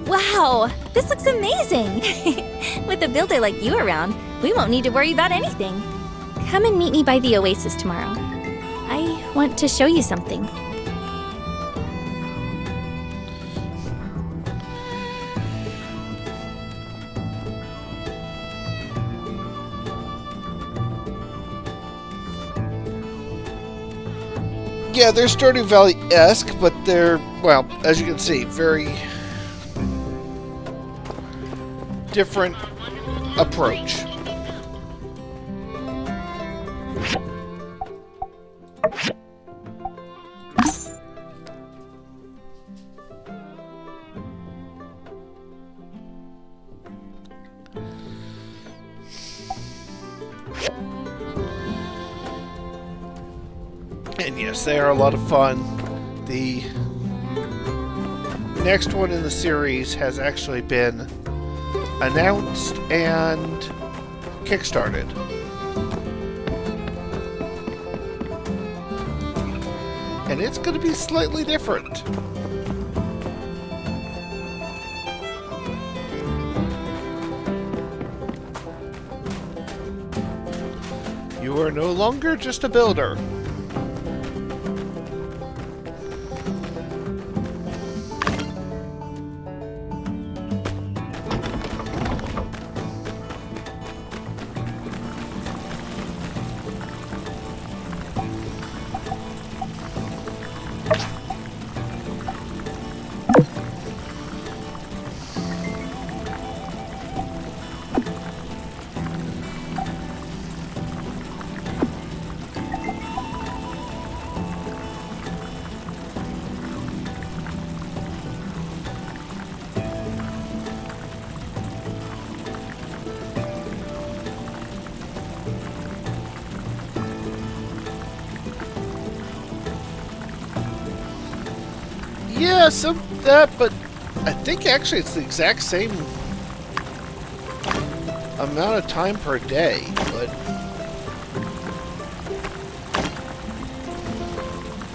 Wow, this looks amazing! With a builder like you around, we won't need to worry about anything. Come and meet me by the oasis tomorrow. I want to show you something. Yeah, they're Stardew Valley-esque, but they're, well, as you can see, very different approach. And yes, they are a lot of fun. The next one in the series has actually been announced and kickstarted. And it's going to be slightly different. You are no longer just a builder. Yeah, some that, but I think actually it's the exact same amount of time per day, but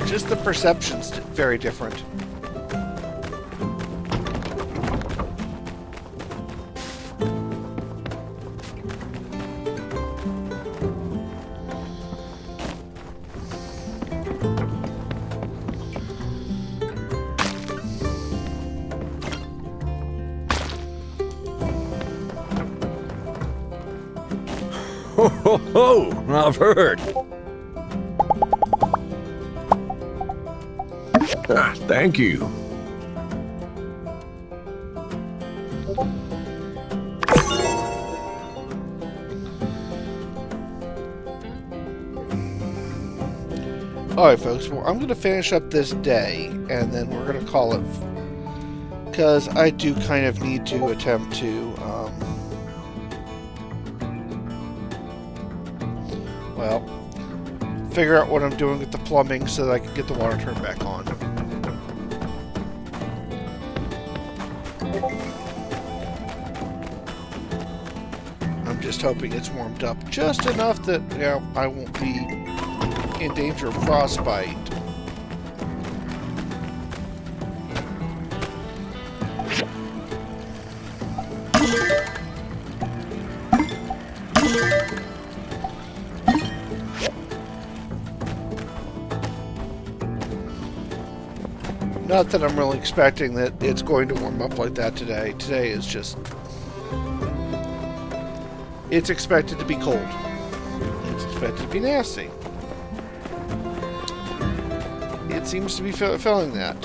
just the perception's very different. Ho, ho, ho! I've heard. Thank you. Alright folks, well I'm going to finish up this day, and then we're going to call it, because I do kind of need to attempt to, well, figure out what I'm doing with the plumbing so that I can get the water turned back on. I'm just hoping it's warmed up just enough that, you know, I won't be in danger of frostbite. Not that I'm really expecting that it's going to warm up like that today. Today is just... it's expected to be cold. It's expected to be nasty. It seems to be feeling that.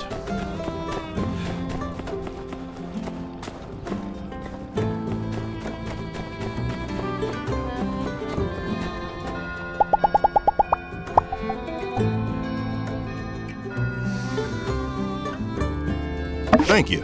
Thank you.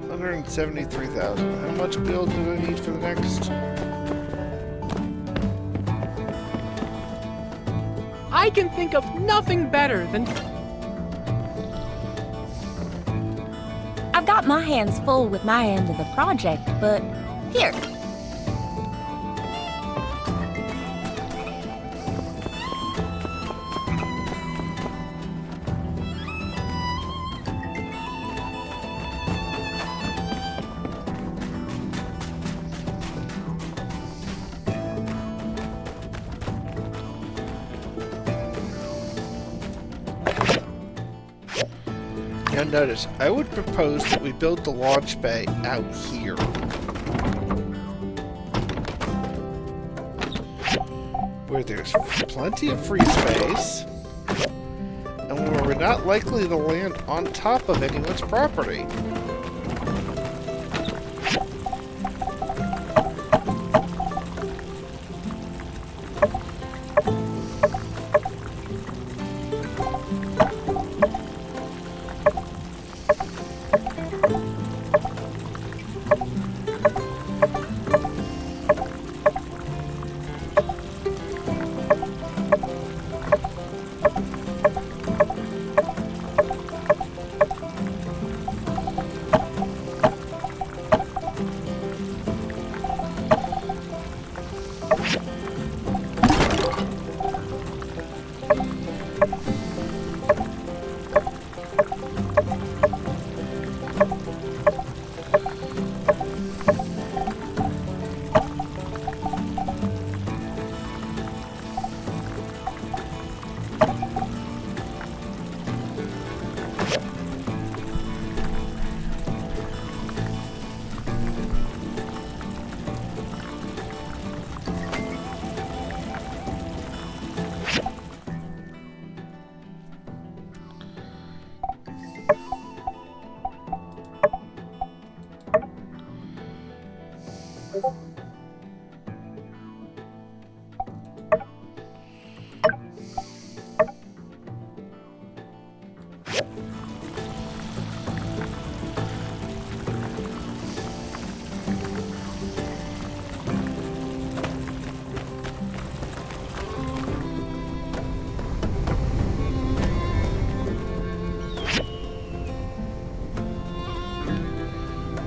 $173,000. How much gold do I need for the next? I can think of nothing better than... I've got my hands full with my end of the project, but here. Now notice, I would propose that we build the launch bay out here. Where there's plenty of free space, and where we're not likely to land on top of anyone's property.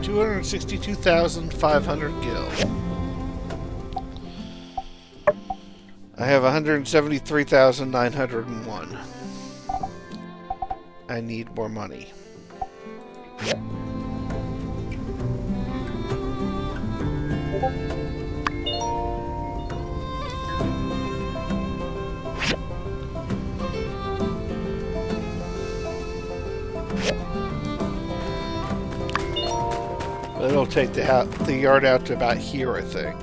$262,500 gil. I have 173,901. I need more money. It'll take the yard out to about here, I think.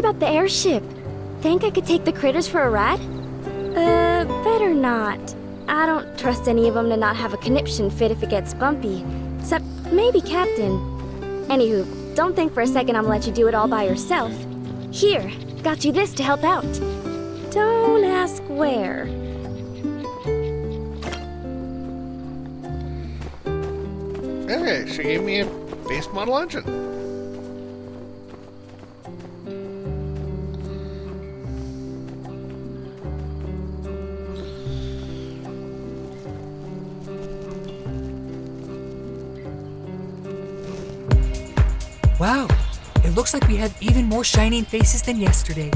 about the airship. Think I could take the critters for a ride? Better not. I don't trust any of them to not have a conniption fit if it gets bumpy. Except maybe Captain. Anywho, don't think for a second I'm gonna let you do it all by yourself. Here, got you this to help out. Don't ask where. Okay, she gave me a base model engine. Wow, it looks like we have even more shining faces than yesterday.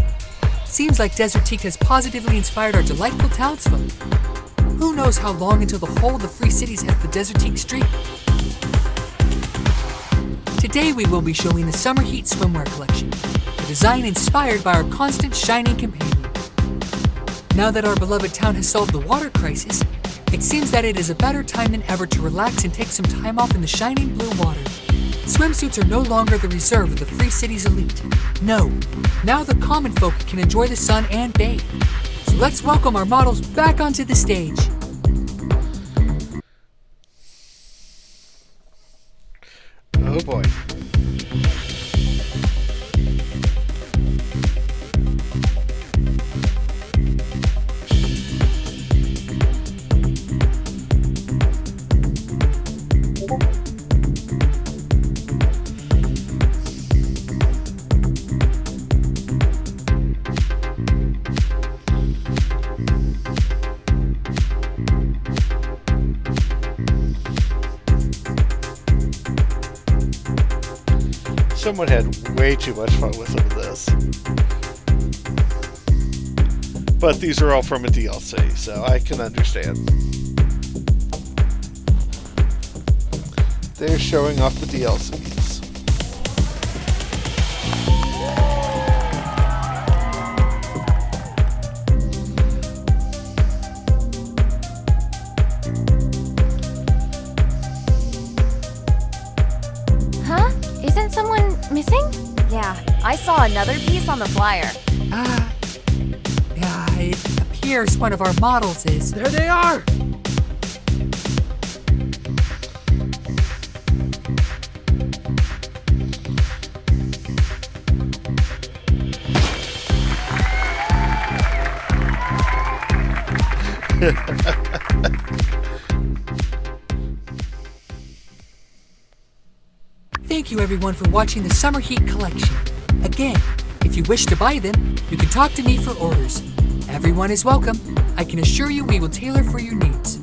Seems like Desert Teak has positively inspired our delightful townsfolk. Who knows how long until the whole of the Free Cities has the Desert Teak streak? Today we will be showing the Summer Heat Swimwear Collection, a design inspired by our constant shining companion. Now that our beloved town has solved the water crisis, it seems that it is a better time than ever to relax and take some time off in the shining blue water. Swimsuits are no longer the reserve of the Free Cities elite. No, now the common folk can enjoy the sun and bathe. So let's welcome our models back onto the stage. Oh boy. Someone had way too much fun with some of this. But these are all from a DLC, so I can understand. They're showing off the DLCs. Huh? Isn't someone missing? Yeah, I saw another piece on the flyer. It appears one of our models is. There they are! Thank you everyone for watching the Summer Heat Collection. Again, if you wish to buy them, you can talk to me for orders. Everyone is welcome. I can assure you we will tailor for your needs.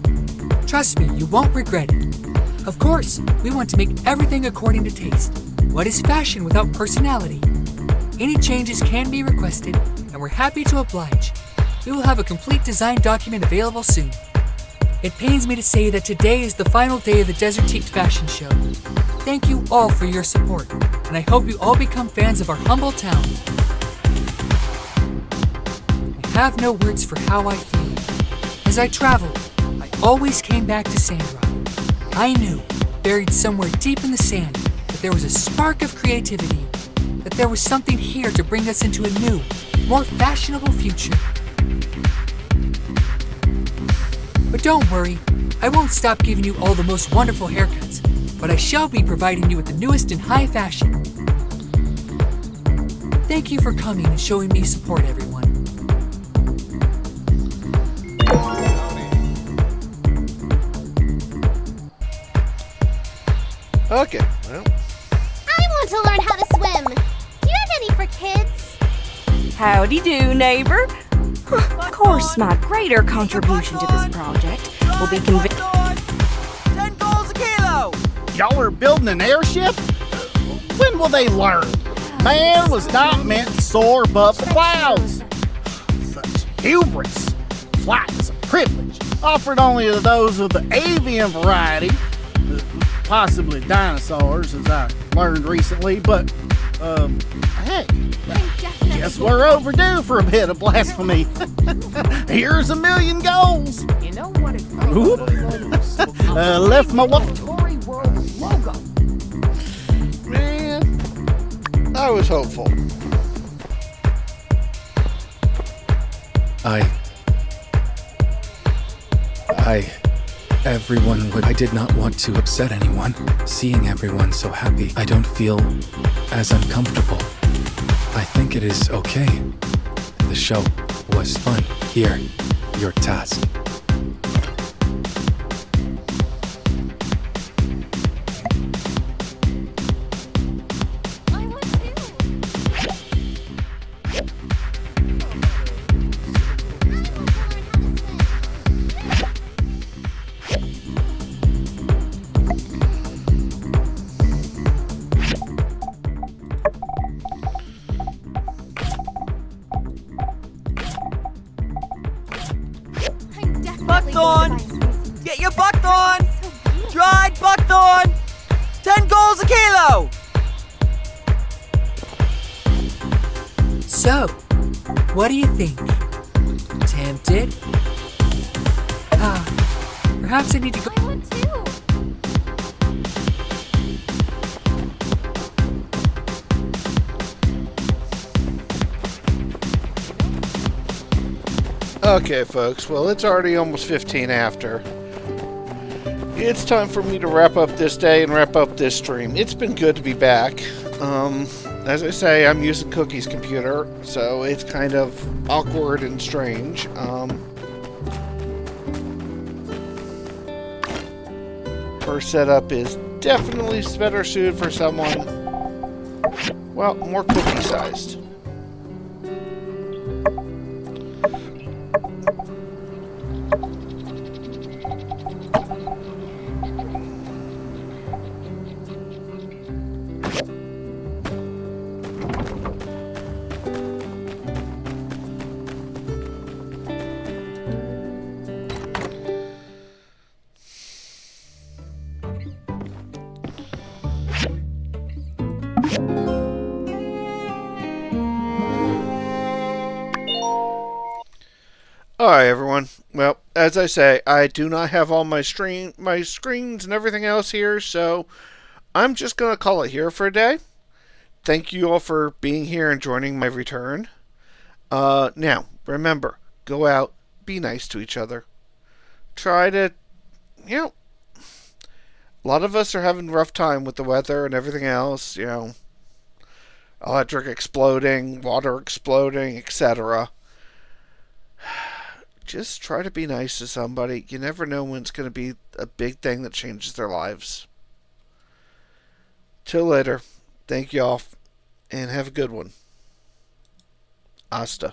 Trust me, you won't regret it. Of course, we want to make everything according to taste. What is fashion without personality? Any changes can be requested, and we're happy to oblige. We will have a complete design document available soon. It pains me to say that today is the final day of the Desert Teak Fashion Show. Thank you all for your support, and I hope you all become fans of our humble town. I have no words for how I feel. As I traveled, I always came back to Sandrock. I knew, buried somewhere deep in the sand, that there was a spark of creativity, that there was something here to bring us into a new, more fashionable future. But don't worry, I won't stop giving you all the most wonderful haircuts, but I shall be providing you with the newest in high fashion. Thank you for coming and showing me support, everyone. Okay, well. I want to learn how to swim. Do you have any for kids? Howdy do, neighbor. Of course, my greater contribution to this project will be 10 goals a kilo! Y'all are building an airship? When will they learn? Man was not meant to soar above the clouds. Such hubris. Flight is a privilege, offered only to those of the avian variety. Possibly dinosaurs, as I learned recently, but, heck, guess we're overdue for a bit of blasphemy. Here's a million goals. You know what it left my wallet. Man, I was hopeful. I did not want to upset anyone. Seeing everyone so happy, I don't feel as uncomfortable. I think it is okay. The show was fun. Here, your task. Buckthorn! Get your buckthorn! Dried buckthorn! 10 goals a kilo! So, what do you think? Tempted? Perhaps I need to go. I want too. Okay, folks, well, it's already almost 15 after. It's time for me to wrap up this day and wrap up this stream. It's been good to be back. As I say, I'm using Cookie's computer, so it's kind of awkward and strange. Her setup is definitely better suited for someone, well, more cookie-sized. Alright, everyone. Well, as I say, I do not have all my screens and everything else here, so I'm just going to call it here for a day. Thank you all for being here and joining my return. Now, remember, go out, be nice to each other. Try to, a lot of us are having a rough time with the weather and everything else, electric exploding, water exploding, etc. Just try to be nice to somebody. You never know when it's going to be a big thing that changes their lives. Till later. Thank you all, and have a good one. Hasta.